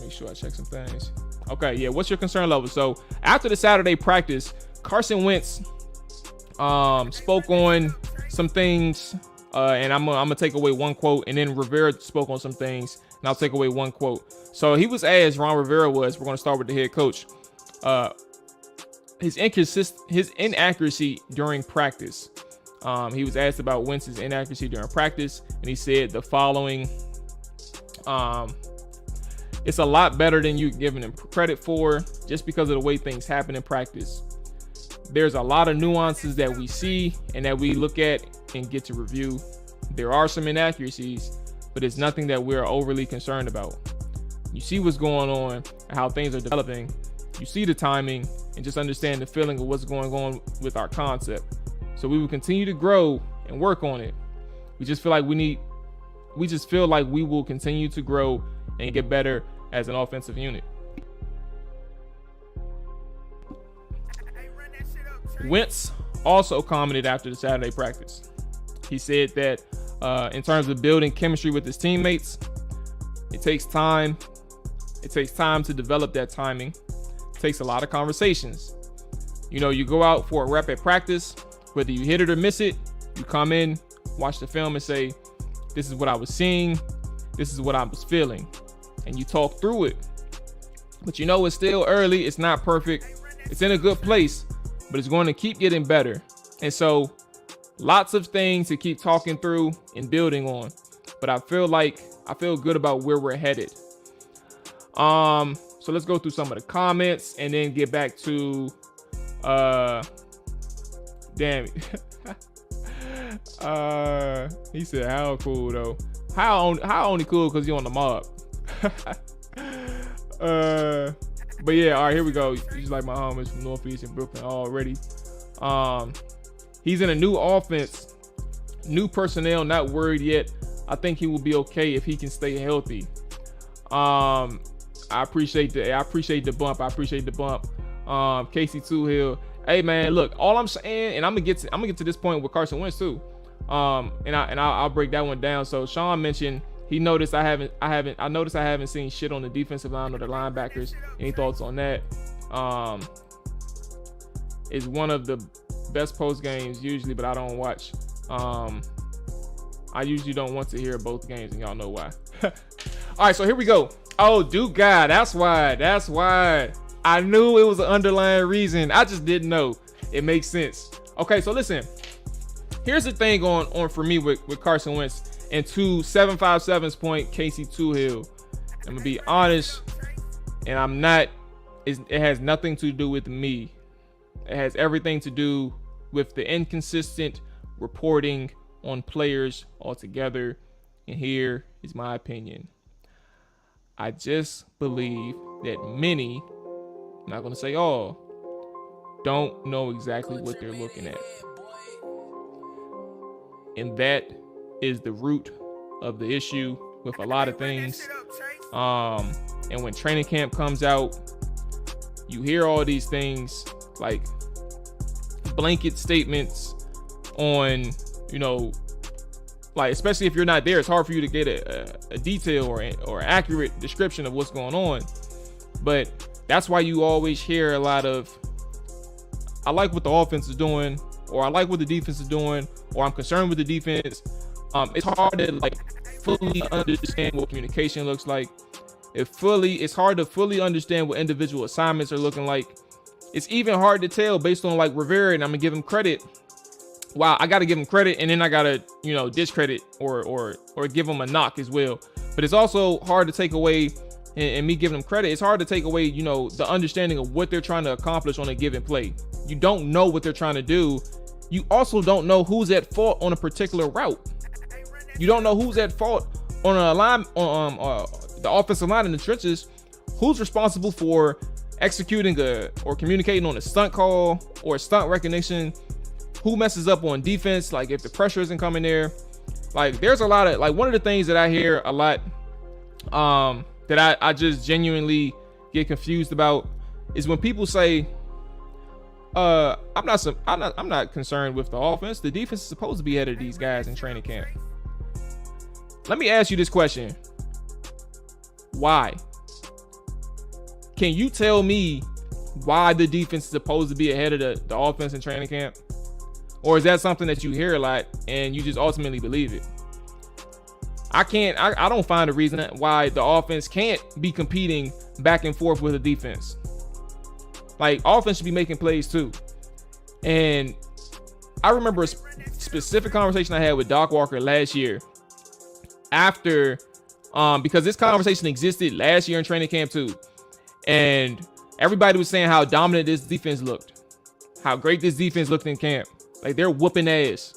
Make sure I check some things. Okay, yeah. What's your concern level? So after the Saturday practice, Carson Wentz spoke on some things, and I'm gonna take away one quote, and then Rivera spoke on some things, and I'll take away one quote. So he was asked, Ron Rivera was, we're gonna start with the head coach, his inaccuracy during practice. He was asked about Wentz's inaccuracy during practice, and he said the following: it's a lot better than you giving him credit for, just because of the way things happen in practice. There's a lot of nuances that we see and that we look at and get to review. There are some inaccuracies, but it's nothing that we're overly concerned about. You see what's going on and how things are developing, you see the timing and just understand the feeling of what's going on with our concept. So we will continue to grow and work on it. We just feel like we will continue to grow and get better as an offensive unit. Wentz also commented after the Saturday practice. He said that in terms of building chemistry with his teammates, it takes time. It takes time to develop that timing. It takes a lot of conversations. You know, you go out for a rep at practice, whether you hit it or miss it, you come in, watch the film and say, this is what I was seeing. This is what I was feeling. And you talk through it. But you know, it's still early. It's not perfect. It's in a good place, but it's going to keep getting better. And so lots of things to keep talking through and building on. But I feel good about where we're headed. So let's go through some of the comments and then get back to damn it. He said, how cool though? How only cool because you're on the mob. But yeah, all right, here we go. He's like my homies from Northeast and Brooklyn already. He's in a new offense, new personnel, not worried yet. I think he will be okay if he can stay healthy. I appreciate the bump. Casey Twohill. Hey man, look, all I'm saying, and I'm gonna get to this point with Carson Wentz too. And I'll break that one down. So Sean mentioned he noticed I haven't seen shit on the defensive line or the linebackers. Any thoughts on that? It's one of the best post games usually, but I don't watch. I usually don't want to hear both games, and y'all know why. All right, so here we go. Oh, Duke guy, that's why. I knew it was an underlying reason. I just didn't know. It makes sense. Okay, so listen. Here's the thing on for me with Carson Wentz and to 757's point, Casey Twohill. I'm gonna be honest, and I'm not. It has nothing to do with me. It has everything to do with the inconsistent reporting on players altogether. And here is my opinion. I just believe that many, I'm not going to say all, don't know exactly what they're looking at. And that is the root of the issue with a lot of things. And when training camp comes out, you hear all these things like blanket statements on, you know, like, especially if you're not there, it's hard for you to get a detail or accurate description of what's going on. But that's why you always hear a lot of, I like what the offense is doing, or I like what the defense is doing, or I'm concerned with the defense. It's hard to like fully understand what communication looks like. It's hard to fully understand what individual assignments are looking like. It's even hard to tell based on like Rivera, and I'm gonna give him credit. Wow, I gotta give him credit, and then I gotta, you know, discredit or give him a knock as well. But it's also hard to take away, and me giving them credit, it's hard to take away, you know, the understanding of what they're trying to accomplish on a given play. You don't know what they're trying to do. You also don't know who's at fault on a particular route. You don't know who's at fault on a line, the offensive line in the trenches. Who's responsible for executing or communicating on a stunt call or a stunt recognition? Who messes up on defense? Like if the pressure isn't coming there, like there's a lot of, like, one of the things that I hear a lot, that I just genuinely get confused about is when people say, I'm not concerned with the offense. The defense is supposed to be ahead of these guys in training camp. Let me ask you this question. Why? Can you tell me why the defense is supposed to be ahead of the offense in training camp? Or is that something that you hear a lot and you just ultimately believe it? I don't find a reason why the offense can't be competing back and forth with the defense. Like, offense should be making plays too. And I remember a specific conversation I had with Doc Walker last year after, because this conversation existed last year in training camp too. And everybody was saying how dominant this defense looked, how great this defense looked in camp. Like, they're whooping ass.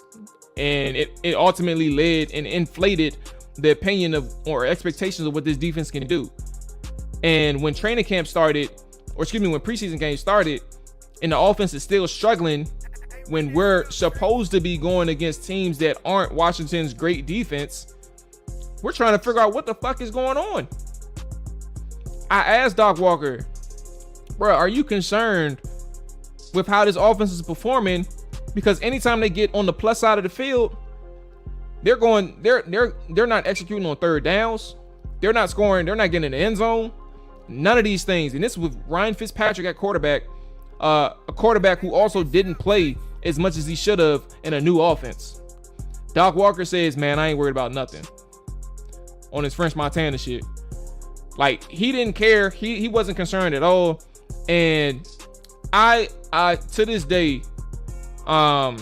And it ultimately led and inflated the opinion of or expectations of what this defense can do. And when training camp started, when preseason games started and the offense is still struggling when we're supposed to be going against teams that aren't Washington's great defense, we're trying to figure out what the fuck is going on. I asked Doc Walker, bro, are you concerned with how this offense is performing? Because anytime they get on the plus side of the field, they're not executing on third downs. They're not scoring. They're not getting in the end zone. None of these things. And this is with Ryan Fitzpatrick at quarterback, a quarterback who also didn't play as much as he should have in a new offense. Doc Walker says, man, I ain't worried about nothing. On his French Montana shit. Like, he didn't care. He wasn't concerned at all. And I to this day, I'm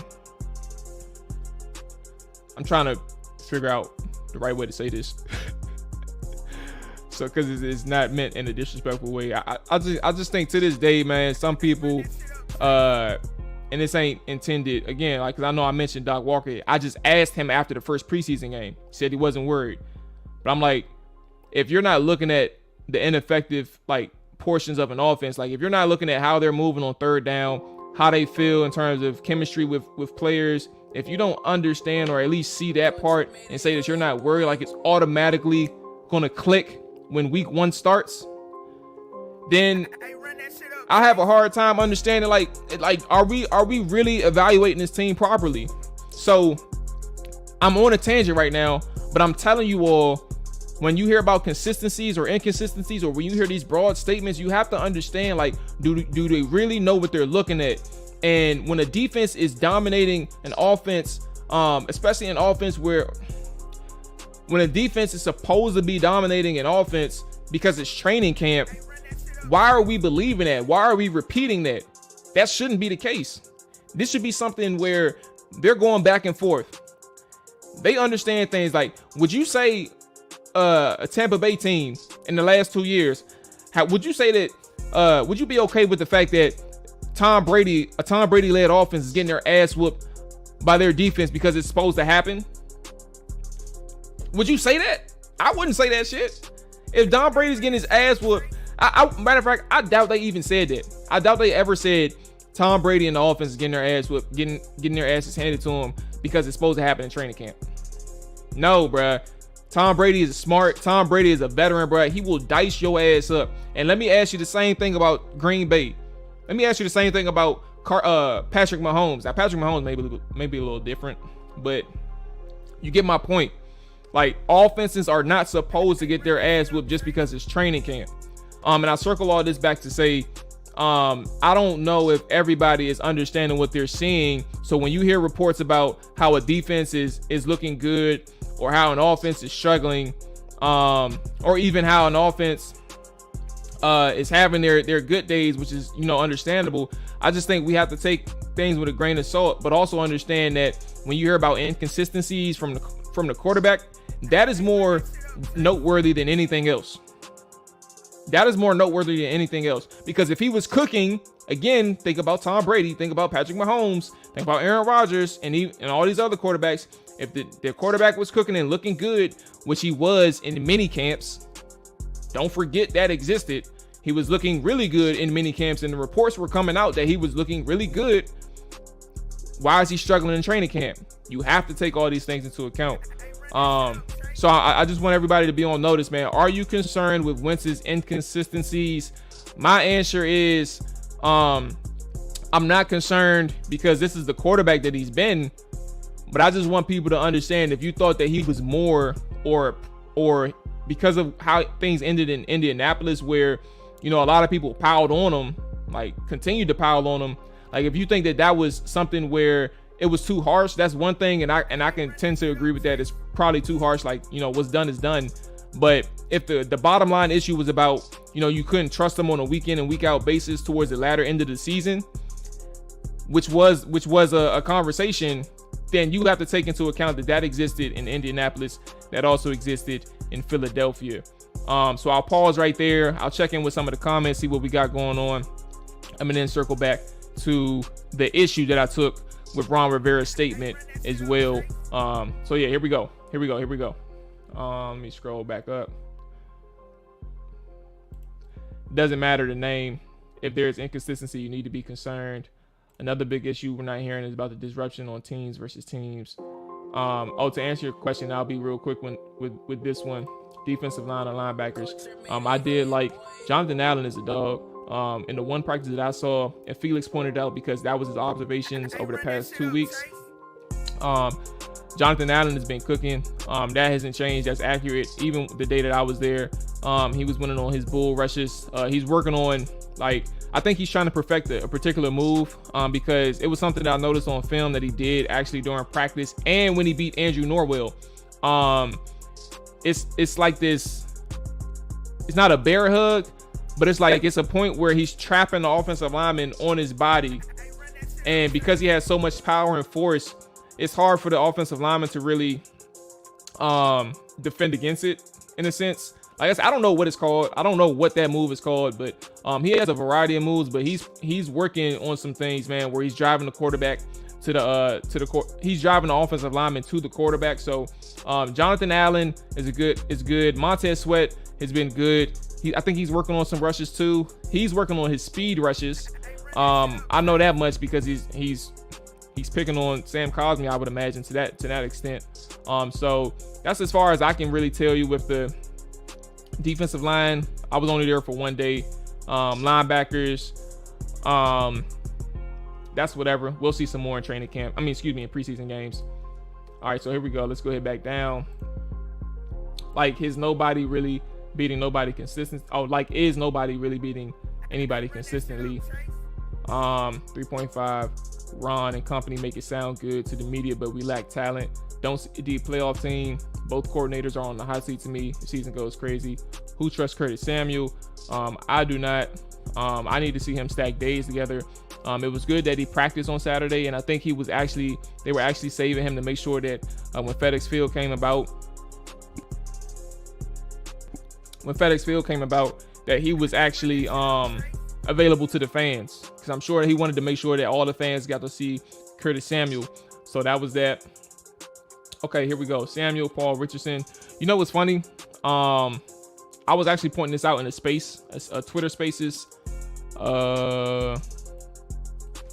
trying to figure out the right way to say this. So, because it's not meant in a disrespectful way. I just think to this day, man, some people, and this ain't intended, again, like, because I know I mentioned Doc Walker. I just asked him after the first preseason game. He said he wasn't worried. But I'm like, if you're not looking at the ineffective, like, portions of an offense, like, if you're not looking at how they're moving on third down, how they feel in terms of chemistry with players, if you don't understand or at least see that part and say that you're not worried, like it's automatically going to click when week 1 starts, then I have a hard time understanding, like are we really evaluating this team properly? So I'm on a tangent right now, but I'm telling you all, when you hear about consistencies or inconsistencies, or when you hear these broad statements, you have to understand, like, do they really know what they're looking at? And when a defense is dominating an offense, especially an offense when a defense is supposed to be dominating an offense because it's training camp, why are we believing that? Why are we repeating that? That shouldn't be the case. This should be something where they're going back and forth. They understand things like, would you say a Tampa Bay team in the last 2 years, would you say that, would you be okay with the fact that a Tom Brady led offense is getting their ass whooped by their defense because it's supposed to happen? Would you say that? I wouldn't say that shit. If Tom Brady's getting his ass whooped, matter of fact, I doubt they even said that. I doubt they ever said Tom Brady and the offense is getting their ass whooped, getting their asses handed to them because it's supposed to happen in training camp. No, bruh. Tom Brady is smart. Tom Brady is a veteran, bruh. He will dice your ass up. And let me ask you the same thing about Green Bay. Let me ask you the same thing about Patrick Mahomes. Now, Patrick Mahomes may be a little different, but you get my point. Like, offenses are not supposed to get their ass whooped just because it's training camp. And I circle all this back to say, I don't know if everybody is understanding what they're seeing. So when you hear reports about how a defense is looking good, or how an offense is struggling, or even how an offense is having their good days, which is, understandable. I just think we have to take things with a grain of salt, but also understand that when you hear about inconsistencies from the quarterback, that is more noteworthy than anything else. That is more noteworthy than anything else. Because if he was cooking, again, think about Tom Brady, think about Patrick Mahomes, think about Aaron Rodgers, and all these other quarterbacks. If the quarterback was cooking and looking good, which he was in mini camps, don't forget that existed. He was looking really good in mini camps, and the reports were coming out that he was looking really good. Why is he struggling in training camp? You have to take all these things into account. So I just want everybody to be on notice, man. Are you concerned with Wentz's inconsistencies? My answer is, I'm not concerned because this is the quarterback that he's been. But I just want people to understand, if you thought that he was more, or because of how things ended in Indianapolis, where, a lot of people piled on him, like continued to pile on him. Like, if you think that was something where it was too harsh, that's one thing. And I can tend to agree with that. It's probably too harsh. Like, what's done is done. But if the bottom line issue was about, you couldn't trust him on a week in and week out basis towards the latter end of the season, which was a conversation, then you have to take into account that existed in Indianapolis, that also existed in Philadelphia. So I'll pause right there. I'll check in with some of the comments, see what we got going on. I'm gonna then circle back to the issue that I took with Ron Rivera's statement as well. So yeah, here we go. Let me scroll back up. Doesn't matter the name. if there's inconsistency, you need to be concerned. Another big issue we're not hearing is about the disruption on teams versus teams. To answer your question, I'll be real quick with this one. Defensive line and linebackers. I did like Jonathan Allen is a dog. In the one practice that I saw, and Felix pointed out because that was his observations over the past 2 weeks. Jonathan Allen has been cooking. That hasn't changed. That's accurate. Even the day that I was there, he was winning on his bull rushes. He's working on, like, I think he's trying to perfect a particular move because it was something that I noticed on film that he did actually during practice and when he beat Andrew Norvell. It's like this. It's not a bear hug, but it's like it's a point where he's trapping the offensive lineman on his body, and because he has so much power and force, it's hard for the offensive lineman to really defend against it in a sense. Like I said, I don't know what it's called. I don't know what that move is called, but he has a variety of moves. But he's working on some things, man, where he's driving the quarterback to the court. He's driving the offensive lineman to the quarterback. So Jonathan Allen is good. Montez Sweat has been good. I think he's working on some rushes too. He's working on his speed rushes. I know that much because he's picking on Sam Cosmi, I would imagine, to that extent. So that's as far as I can really tell you with the defensive line. I was only there for 1 day. Linebackers, that's whatever. We'll see some more in training camp. In preseason games. All right, so here we go. Let's go ahead back down. Like, is nobody really beating nobody consistent? Is nobody really beating anybody consistently? 3.5. Ron and company make it sound good to the media, but we lack talent. Don't see a deep playoff team. Both coordinators are on the hot seat to me. The season goes crazy. Who trusts Curtis Samuel? I do not. I need to see him stack days together. It was good that he practiced on Saturday, and I think they were actually saving him to make sure that when FedEx Field came about, that he was actually available to the fans, because I'm sure he wanted to make sure that all the fans got to see Curtis Samuel. So that was that. Okay, here we go. Samuel, Paul, Richardson. You know what's funny? I was actually pointing this out in a Twitter Spaces,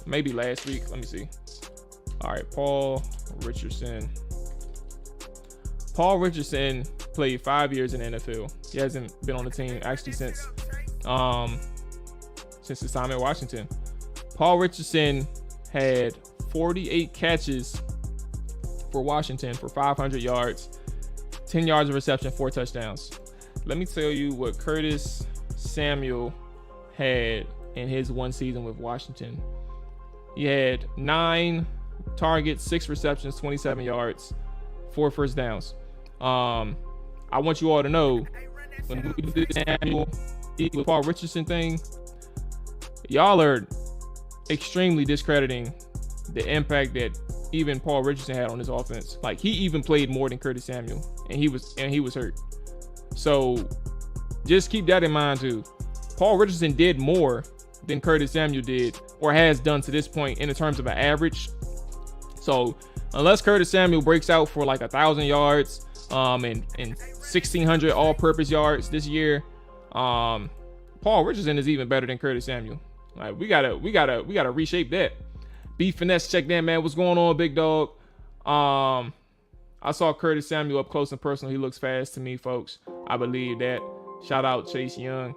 maybe last week. Let me see. All right, Paul Richardson. Paul Richardson played 5 years in the NFL. He hasn't been on the team actually since his time at Washington. Paul Richardson had 48 catches for Washington for 500 yards, 10 yards of reception, 4 touchdowns. Let me tell you what Curtis Samuel had in his one season with Washington. He had 9 targets, 6 receptions, 27 yards, 4 first downs. I want you all to know, when we do this Samuel with Paul Richardson thing, y'all are extremely discrediting the impact that even Paul Richardson had on his offense. Like, he even played more than Curtis Samuel, and he was hurt. So just keep that in mind too. Paul Richardson did more than Curtis Samuel did, or has done to this point in terms of an average. So unless Curtis Samuel breaks out for like 1,000 yards and 1,600 all-purpose yards this year, Paul Richardson is even better than Curtis Samuel. Like, we gotta reshape that. B Finesse checked in, man. What's going on, big dog? I saw Curtis Samuel up close and personal. He looks fast to me, folks. I believe that. Shout out Chase Young.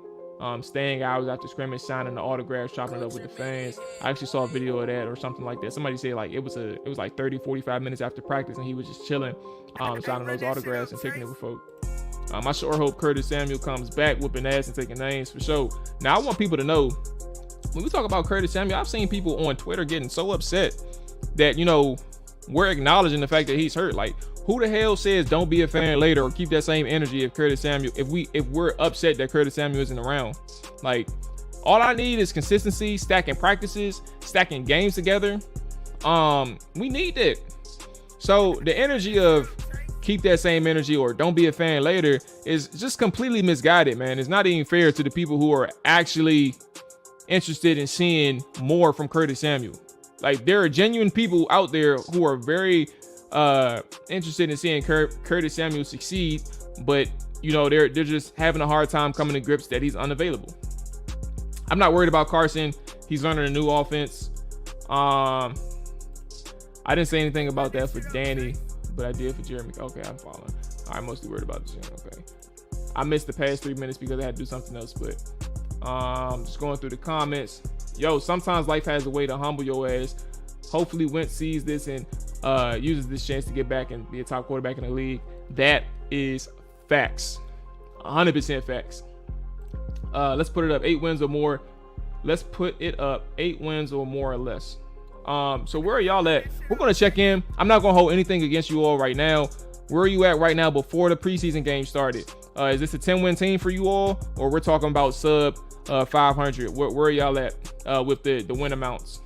Staying hours after scrimmage, signing the autographs, chopping it up with the fans. I actually saw a video of that or something like that. Somebody said like it was like 30, 45 minutes after practice, and he was just chilling, signing those autographs and taking it with folks. I sure hope Curtis Samuel comes back whooping ass and taking names for sure. Now, I want people to know, when we talk about Curtis Samuel, I've seen people on Twitter getting so upset that, we're acknowledging the fact that he's hurt. Like, who the hell says don't be a fan later or keep that same energy if Curtis Samuel, if we're upset that Curtis Samuel isn't around? Like, all I need is consistency, stacking practices, stacking games together. We need that. So the energy of keep that same energy or don't be a fan later is just completely misguided, man. It's not even fair to the people who are actually interested in seeing more from Curtis Samuel. Like, there are genuine people out there who are very interested in seeing Curtis Samuel succeed, but they're just having a hard time coming to grips that he's unavailable. I'm not worried about Carson. He's learning a new offense. I didn't say anything about that for Danny, but I did for Jeremy. Okay, I'm following. I'm mostly worried about the gym. Okay. I missed the past 3 minutes because I had to do something else, but just going through the comments. Yo, sometimes life has a way to humble your ass. Hopefully Wentz sees this and uses this chance to get back and be a top quarterback in the league. That is facts. 100% facts. Let's put it up. 8 wins or more. Let's put it up. 8 wins or more or less. So where are y'all at? We're going to check in. I'm not going to hold anything against you all right now. Where are you at right now before the preseason game started? Is this a 10-win team for you all? Or we're talking about sub 500? Where are y'all at with the win amounts?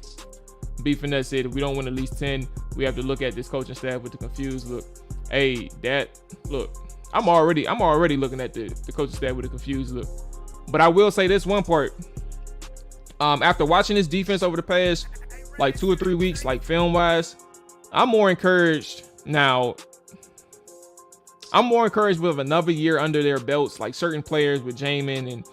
B Finesse said if we don't win at least 10, we have to look at this coaching staff with the confused look. Hey, look, I'm already looking at the coaching staff with a confused look. But I will say this one part. After watching this defense over the past like 2 or 3 weeks, like film wise, I'm more encouraged now. I'm more encouraged with another year under their belts, like certain players with Jamin and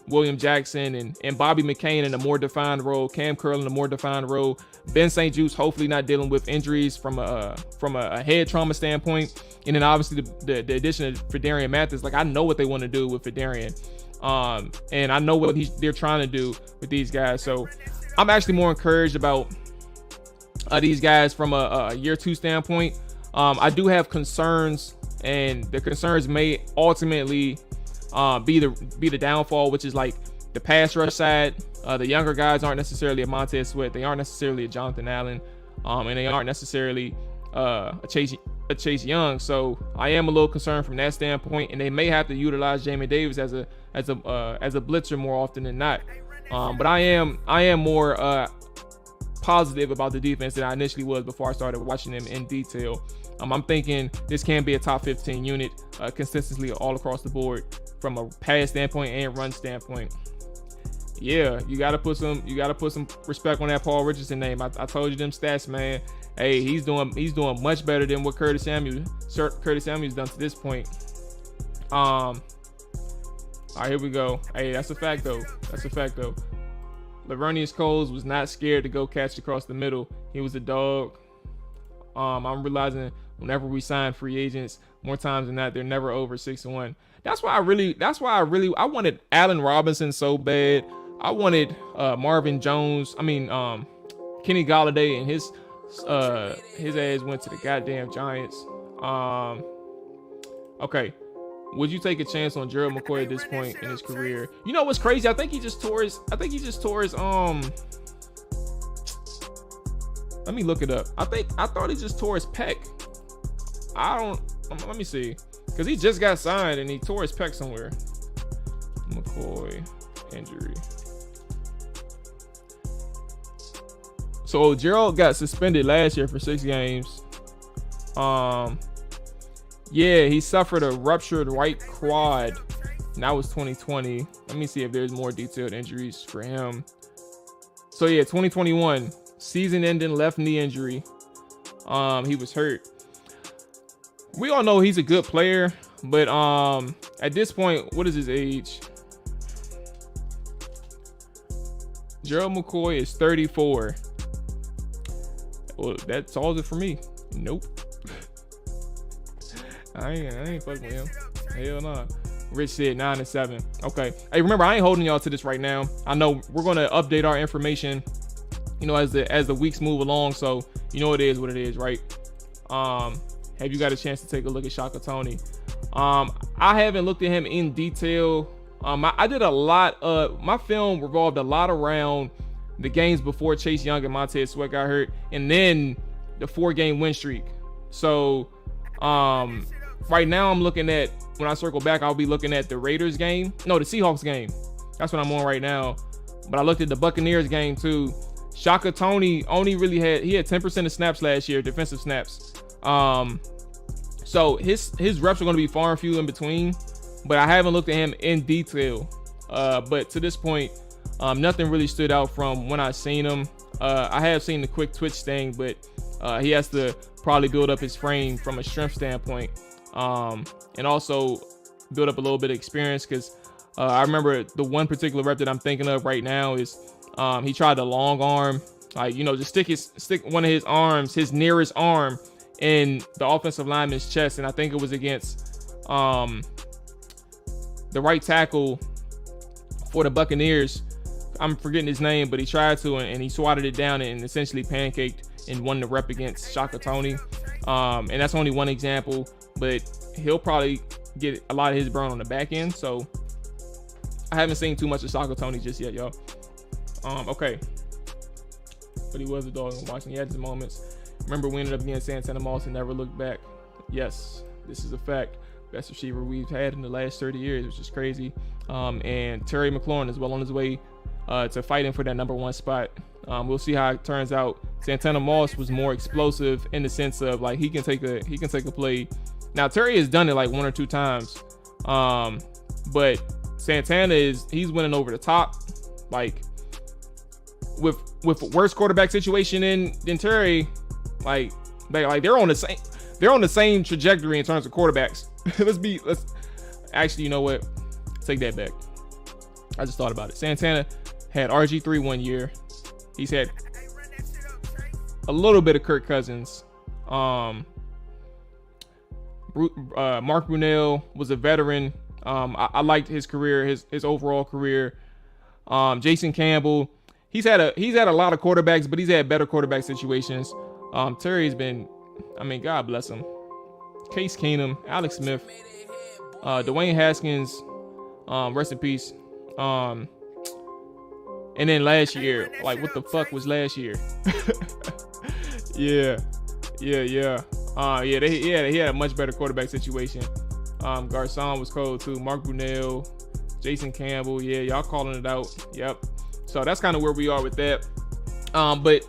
William Jackson and Bobby McCain in a more defined role, Cam Curl in a more defined role, Ben St. Juste hopefully not dealing with injuries from a head trauma standpoint, and then obviously the addition of Fedarian Mathis. Like I know what they want to do with Fedarian, and I know what they're trying to do with these guys. So I'm actually more encouraged about these guys from a year 2 standpoint. I do have concerns, and the concerns may ultimately be the downfall, which is like the pass rush side. The younger guys aren't necessarily a Montez Sweat. They aren't necessarily a Jonathan Allen, and they aren't necessarily a Chase Young. So I am a little concerned from that standpoint, and they may have to utilize Jamin Davis as a blitzer more often than not. But I am more positive about the defense than I initially was before I started watching them in detail. I'm thinking this can be a top 15 unit consistently all across the board from a pass standpoint and run standpoint. Yeah, you gotta put some respect on that Paul Richardson name. I told you them stats, man. Hey, he's doing much better than what Curtis Samuel's done to this point. All right, here we go. Hey, that's a fact though. Lavernius Coles was not scared to go catch across the middle. He was a dog. I'm realizing whenever we sign free agents, more times than not, they're never over 6-1. That's why I wanted Allen Robinson so bad. I wanted Marvin Jones. Kenny Golladay, and his ass went to the goddamn Giants. Okay. Would you take a chance on Gerald McCoy at this point in his career? You know what's crazy? I think he just tore his let me look it up. I thought he just tore his pec. Let me see. Because he just got signed and he tore his pec somewhere. McCoy injury. So Gerald got suspended last year for 6 games. Yeah, he suffered a ruptured right quad. And that was 2020. Let me see if there's more detailed injuries for him. So yeah, 2021. Season-ending left knee injury. He was hurt. We all know he's a good player, but at this point, what is his age? Gerald McCoy is 34. Well, that solves it for me. Nope. I ain't fucking with him. Hell no. Rich said 9-7. Okay. Hey, remember, I ain't holding y'all to this right now. I know we're gonna update our information, as the weeks move along. So it is what it is, right? Have you got a chance to take a look at Shaka Toney? I haven't looked at him in detail. I did a lot of my film revolved a lot around the games before Chase Young and Montez Sweat got hurt, and then the 4-game win streak. So right now I'm looking at, when I circle back, I'll be looking at the Raiders game. No, the Seahawks game. That's what I'm on right now. But I looked at the Buccaneers game too. Shaka Toney only really had 10% of snaps last year, defensive snaps. So his reps are going to be far and few in between, but I haven't looked at him in detail. But to this point, nothing really stood out from when I seen him. I have seen the quick twitch thing, but he has to probably build up his frame from a strength standpoint, and also build up a little bit of experience, because I remember the one particular rep that I'm thinking of right now is he tried the long arm, like, just stick one of his arms, his nearest arm, in the offensive lineman's chest, and I think it was against the right tackle for the Buccaneers. I'm forgetting his name, but he tried to, and he swatted it down and essentially pancaked and won the rep against Shaka Toney. And that's only one example, but he'll probably get a lot of his burn on the back end. So I haven't seen too much of Shaka Toney just yet, y'all. Okay. But he was a dog in Washington. He had his moments. Remember, we ended up getting Santana Moss and never looked back. Yes, this is a fact. Best receiver we've had in the last 30 years, which is crazy. And Terry McLaurin is well on his way to fighting for that number 1 spot. We'll see how it turns out. Santana Moss was more explosive in the sense of, like, he can take a play. Now Terry has done it like 1 or 2 times, but Santana he's winning over the top, like with worse quarterback situation than Terry. Like they're on the same trajectory in terms of quarterbacks. let's actually, you know what? Take that back. I just thought about it. Santana had RG3 one year. He's had a little bit of Kirk Cousins. Mark Brunell was a veteran. I liked his career, his overall career. Jason Campbell, he's had a lot of quarterbacks, but he's had better quarterback situations. Terry's been, God bless him. Case Keenum, Alex Smith, Dwayne Haskins, rest in peace. And then last year, like, what the fuck was last year? Yeah. He had a much better quarterback situation. Garcon was cold too. Mark Brunell, Jason Campbell. Yeah, y'all calling it out. Yep. So that's kind of where we are with that. But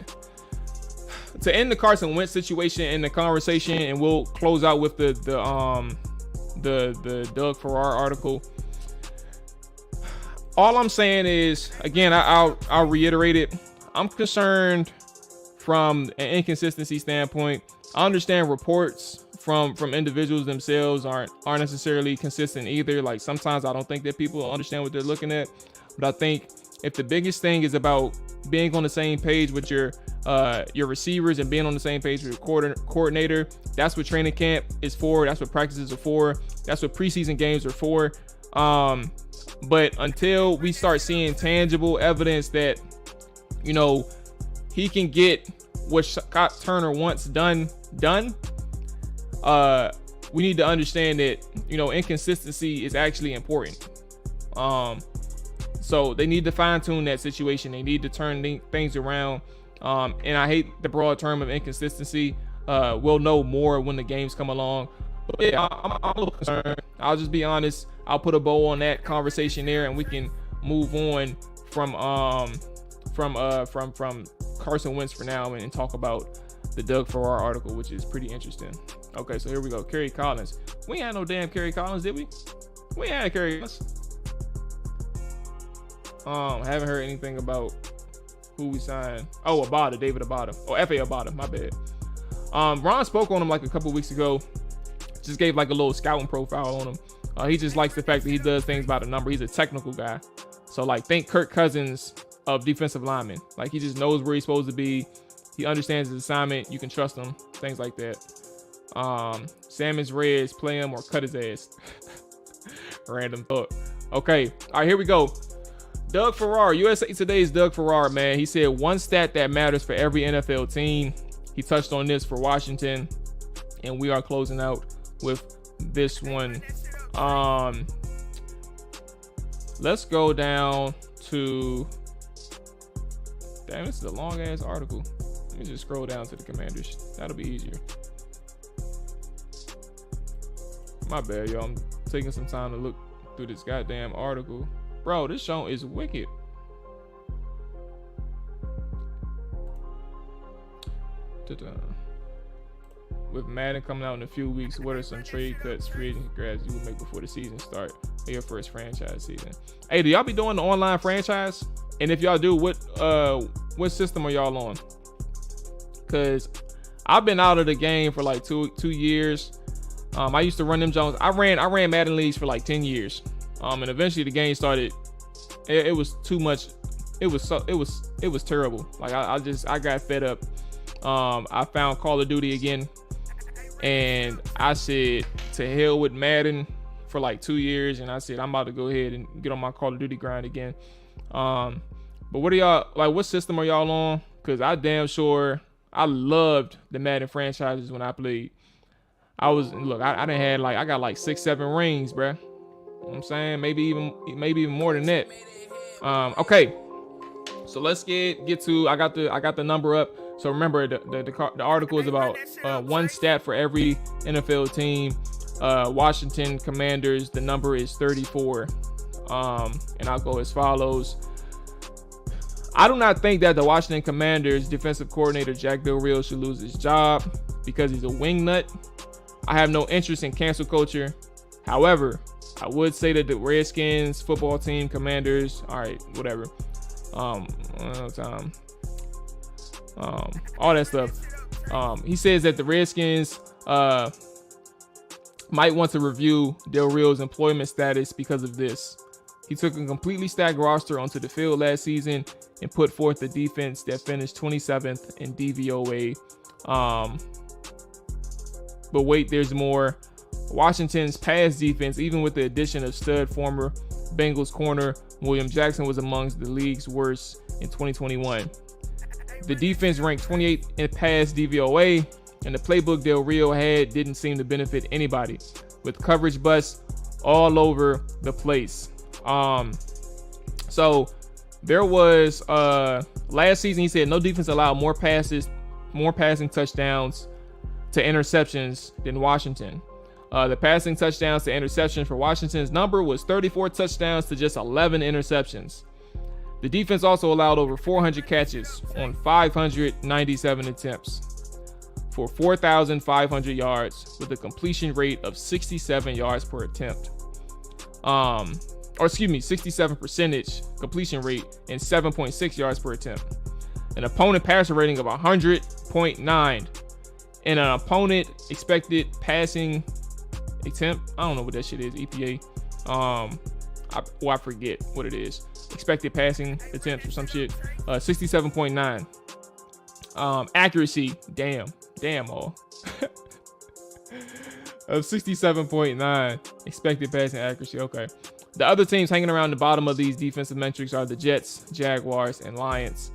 to end the Carson Wentz situation in the conversation, and we'll close out with the Doug Farrar article. All I'm saying is, again, I'll reiterate it. I'm concerned from an inconsistency standpoint. I understand reports from individuals themselves aren't necessarily consistent either. Like, sometimes I don't think that people understand what they're looking at. But I think if the biggest thing is about being on the same page with your receivers and being on the same page with your coordinator, that's what training camp is for. That's what practices are for. That's what preseason games are for. But until we start seeing tangible evidence that, he can get what Scott Turner wants done, we need to understand that, inconsistency is actually important. So they need to fine tune that situation. They need to turn things around. And I hate the broad term of inconsistency. We'll know more when the games come along. But yeah, I'm a little concerned. I'll just be honest. I'll put a bow on that conversation there, and we can move on from Carson Wentz for now and talk about the Doug Farrar article, which is pretty interesting. Okay, so here we go. Kerry Collins. We ain't had no damn Kerry Collins, did we? We ain't had Kerry Collins. Haven't heard anything about who we signed. Oh, Abada, David Abada. Oh, F.A. Abada, my bad. Ron spoke on him like a couple weeks ago. Just gave like a little scouting profile on him. He just likes the fact that he does things by the number. He's a technical guy. So, like, think Kirk Cousins of defensive linemen. Like, he just knows where he's supposed to be. He understands his assignment. You can trust him. Things like that. Salmon's Reds, play him or cut his ass. Random thought. Okay. All right, here we go. Doug Farrar, USA Today's Doug Farrar, man. He said one stat that matters for every NFL team. He touched on this for Washington. And we are closing out with this one. Let's go down to, damn, this is a long ass article. Let me just scroll down to the Commanders. That'll be easier. My bad, y'all. I'm taking some time to look through this goddamn article. Bro, this show is wicked. With Madden coming out in a few weeks, what are some trade cuts, free agent grabs you would make before the season start or your first franchise season? Hey, do y'all be doing the online franchise? And if y'all do, what system are y'all on? Cause I've been out of the game for like two years. I used to run them Jones. I ran Madden leagues for like 10 years. And eventually the game started. It was too much. It was terrible. Like I got fed up. I found Call of Duty again, and I said to hell with Madden for like 2 years, and I said I'm about to go ahead and get on my Call of Duty grind again. But what are y'all like? What system are y'all on? Cause I damn sure I loved the Madden franchises when I played. I done had I got like 6-7 rings, bruh. You know what I'm saying? Maybe even more than that. Okay. So let's get to I got the number up. So remember the article is about one stat for every NFL team. Washington Commanders, the number is 34. And I'll go as follows. I do not think that the Washington Commanders defensive coordinator Jack Del Rio should lose his job because he's a wingnut. I have no interest in cancel culture. However, I would say that the Redskins football team, Commanders, all right, whatever. All that stuff. He says that the Redskins might want to review Del Rio's employment status because of this. He took a completely stacked roster onto the field last season and put forth a defense that finished 27th in DVOA. But wait, there's more. Washington's pass defense, even with the addition of stud former Bengals corner William Jackson, was amongst the league's worst in 2021. The defense ranked 28th in pass DVOA, and the playbook Del Rio had didn't seem to benefit anybody, with coverage busts all over the place. So there was last season he said no defense allowed more passing touchdowns to interceptions than Washington. The passing touchdowns to interceptions for Washington's number was 34 touchdowns to just 11 interceptions. The defense also allowed over 400 catches on 597 attempts for 4,500 yards with a completion rate of 67 yards per attempt. 67% completion rate and 7.6 yards per attempt. An opponent passer rating of 100.9 and an opponent expected passing attempt. I don't know what that shit is. EPA. I forget what it is. Expected passing attempts or some shit. 67.9. Accuracy. Damn all. Of 67.9 expected passing accuracy. Okay. The other teams hanging around the bottom of these defensive metrics are the Jets, Jaguars, and Lions.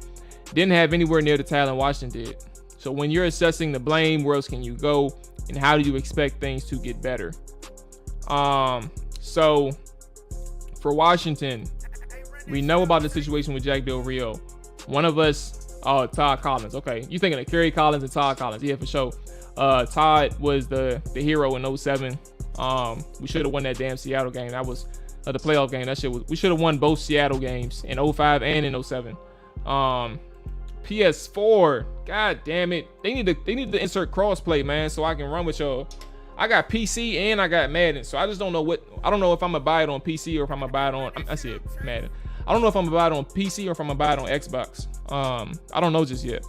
Didn't have anywhere near the talent Washington did. So when you're assessing the blame, where else can you go, and how do you expect things to get better? So for Washington, we know about the situation with Jack Del Rio. One of us, Todd Collins. Okay, you thinking of Kerry Collins and Todd Collins? Yeah, for sure. Todd was the hero in 07. We should have won that damn Seattle game. That was the playoff game. We should have won both Seattle games in 05 and in 07. PS4, god damn it. They need to insert crossplay, man, so I can run with y'all. I got PC and I got Madden, so I just don't know I don't know if I'm gonna buy it on PC or if I'm gonna buy it on Madden. I don't know if I'm gonna buy it on PC or if I'm gonna buy it on Xbox. I don't know just yet.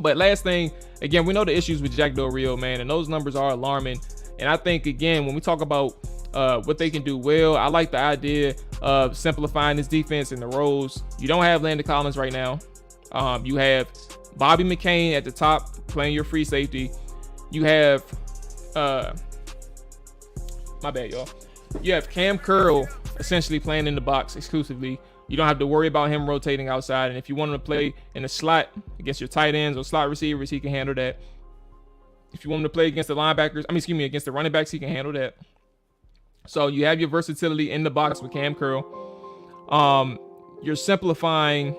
But last thing, again, we know the issues with Jack Del Rio, man, and those numbers are alarming. And I think, again, when we talk about what they can do well, I like the idea of simplifying this defense and the roles. You don't have Landon Collins right now. You have Bobby McCain at the top playing your free safety. You have, my bad, y'all. You have Cam Curl essentially playing in the box exclusively. You don't have to worry about him rotating outside. And if you want him to play in the slot against your tight ends or slot receivers, he can handle that. If you want him to play against the linebackers, against the running backs, he can handle that. So you have your versatility in the box with Cam Curl. You're simplifying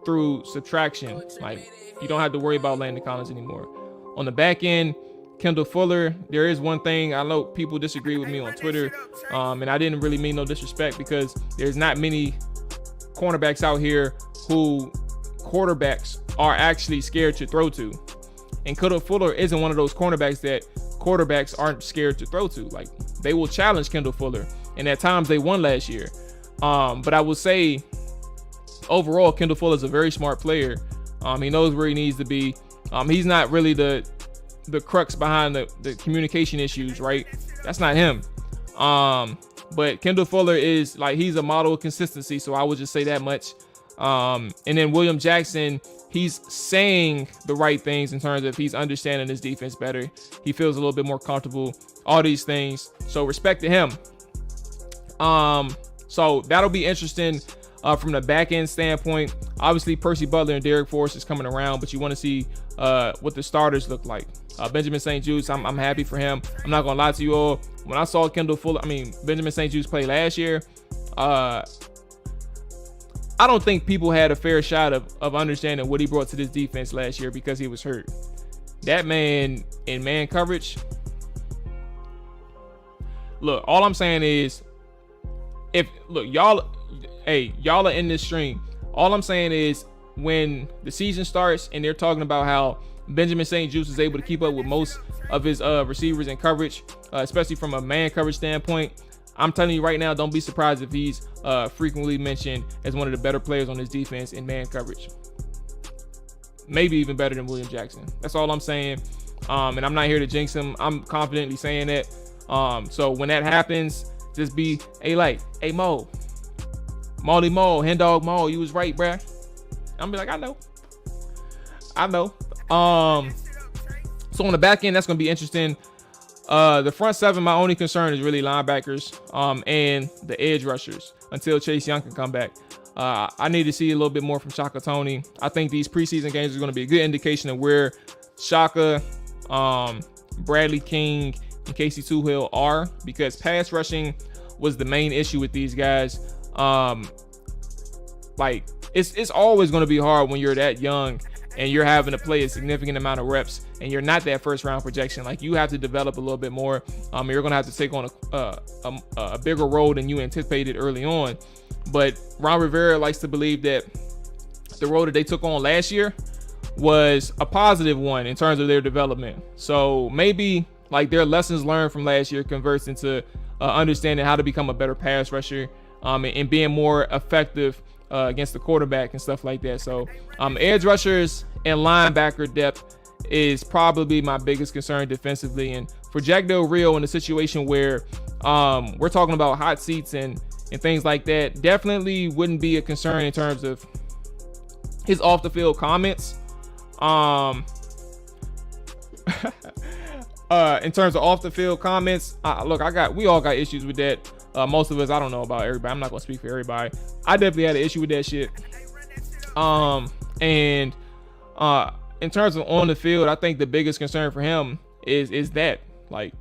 through subtraction. Like, you don't have to worry about Landon Collins anymore. On the back end, Kendall Fuller, there is one thing. I know people disagree with me on Twitter, and I didn't really mean no disrespect because there's not many cornerbacks out here who quarterbacks are actually scared to throw to. And Kendall Fuller isn't one of those cornerbacks that quarterbacks aren't scared to throw to. Like, they will challenge Kendall Fuller, and at times they won last year. But I will say, overall, Kendall Fuller is a very smart player. He knows where he needs to be. He's not really the crux behind the communication issues, right? That's not him. But Kendall Fuller is like, he's a model of consistency. So I would just say that much. And then William Jackson, he's saying the right things in terms of he's understanding his defense better. He feels a little bit more comfortable, all these things. So respect to him. So that'll be interesting from the back end standpoint. Obviously, Percy Butler and Derek Forrest is coming around, but you want to see what the starters look like. Benjamin St. Juste, I'm happy for him. I'm not going to lie to you all. When I saw Benjamin St. Juste play last year, I don't think people had a fair shot of understanding what he brought to this defense last year because he was hurt. That man in man coverage. Look, all I'm saying is, y'all are in this stream. All I'm saying is, when the season starts and they're talking about how Benjamin St. Juste is able to keep up with most of his receivers in coverage, especially from a man coverage standpoint, I'm telling you right now, don't be surprised if he's frequently mentioned as one of the better players on this defense in man coverage. Maybe even better than William Jackson. That's all I'm saying. And I'm not here to jinx him. I'm confidently saying that. So when that happens, just be hey Mo, Molly Mo, Hen Dog Mo, you was right, bruh. I'm be like, I know. So on the back end, that's gonna be interesting. The front seven, my only concern is really linebackers and the edge rushers until Chase Young can come back. I need to see a little bit more from Shaka Toney. I think these preseason games are going to be a good indication of where Shaka, Bradley King, and Casey Twohill are, because pass rushing was the main issue with these guys. It's always going to be hard when you're that young and you're having to play a significant amount of reps and you're not that first round projection. Like, you have to develop a little bit more. You're going to have to take on a bigger role than you anticipated early on. But Ron Rivera likes to believe that the role that they took on last year was a positive one in terms of their development. So maybe like their lessons learned from last year converts into understanding how to become a better pass rusher and being more effective against the quarterback and stuff like that. So edge rushers and linebacker depth is probably my biggest concern defensively. And for Jack Del Rio, in a situation where we're talking about hot seats and things like that, definitely wouldn't be a concern in terms of his off the field comments. In terms of off the field comments, we all got issues with that. Most of us, I don't know about everybody. I'm not gonna speak for everybody. I definitely had an issue with that shit. And in terms of on the field, I think the biggest concern for him is that, like,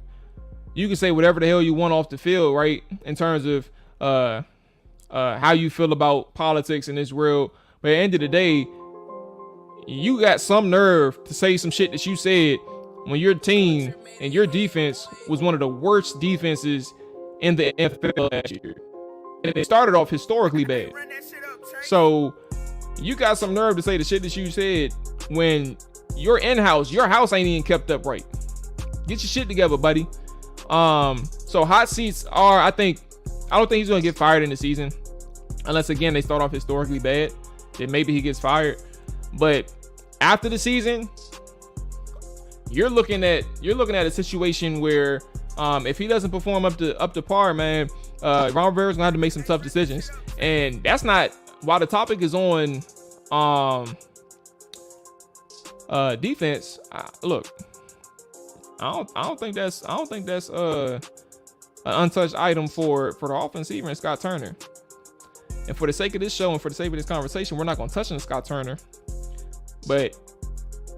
you can say whatever the hell you want off the field, right? In terms of how you feel about politics in this world, but at the end of the day, you got some nerve to say some shit that you said when your team and your defense was one of the worst defenses in the NFL last year. And it started off historically bad. So you got some nerve to say the shit that you said when your house ain't even kept up right. Get your shit together, buddy. So hot seats are, I don't think he's going to get fired in the season. Unless, again, they start off historically bad. Then maybe he gets fired. But after the season, you're looking at a situation where if he doesn't perform up to par, man, Ron Rivera's gonna have to make some tough decisions. And that's not, while the topic is on defense. Look, I don't think that's an untouched item for the offense, even Scott Turner. And for the sake of this show and for the sake of this conversation, we're not gonna touch on Scott Turner. But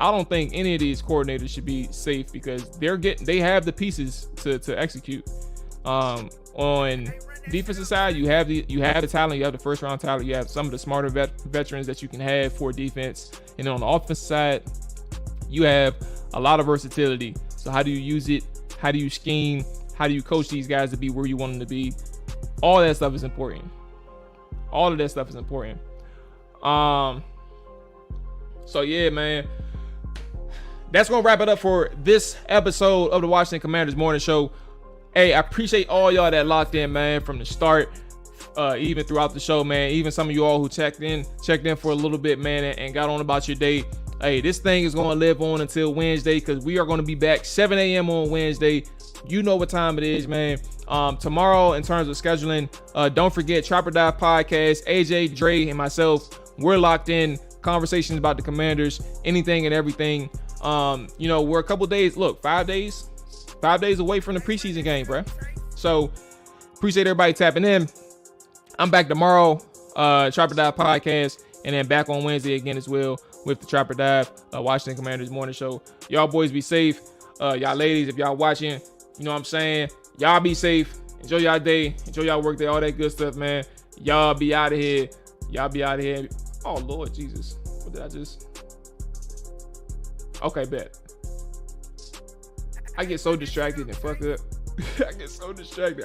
I don't think any of these coordinators should be safe because they have the pieces to execute. On defensive side, you have the talent, you have the first round talent, you have some of the smarter veterans that you can have for defense. And then on the offensive side, you have a lot of versatility. So how do you use it? How do you scheme? How do you coach these guys to be where you want them to be? All that stuff is important. All of that stuff is important. So yeah, man. That's going to wrap it up for this episode of the Washington Commanders Morning Show. Hey, I appreciate all y'all that locked in, man, from the start, even throughout the show, man. Even some of you all who checked in for a little bit, man, and got on about your day. Hey, this thing is going to live on until Wednesday because we are going to be back 7 a.m. on Wednesday. You know what time it is, man. Tomorrow, in terms of scheduling, don't forget Trapper Dive Podcast. AJ, Dre, and myself, we're locked in. Conversations about the Commanders, anything and everything. We're a couple days. Look, 5 days away from the preseason game, bro. So appreciate everybody tapping in. I'm back tomorrow, Trapper Dive Podcast, and then back on Wednesday again as well with the Trapper Dive Washington Commanders morning show. Y'all boys be safe. Y'all ladies, if y'all watching, you know what I'm saying? Y'all be safe. Enjoy y'all day. Enjoy y'all work day. All that good stuff, man. Y'all be out of here. Oh, Lord Jesus. What did I just... Okay, bet. I get so distracted and fuck up. I get so distracted.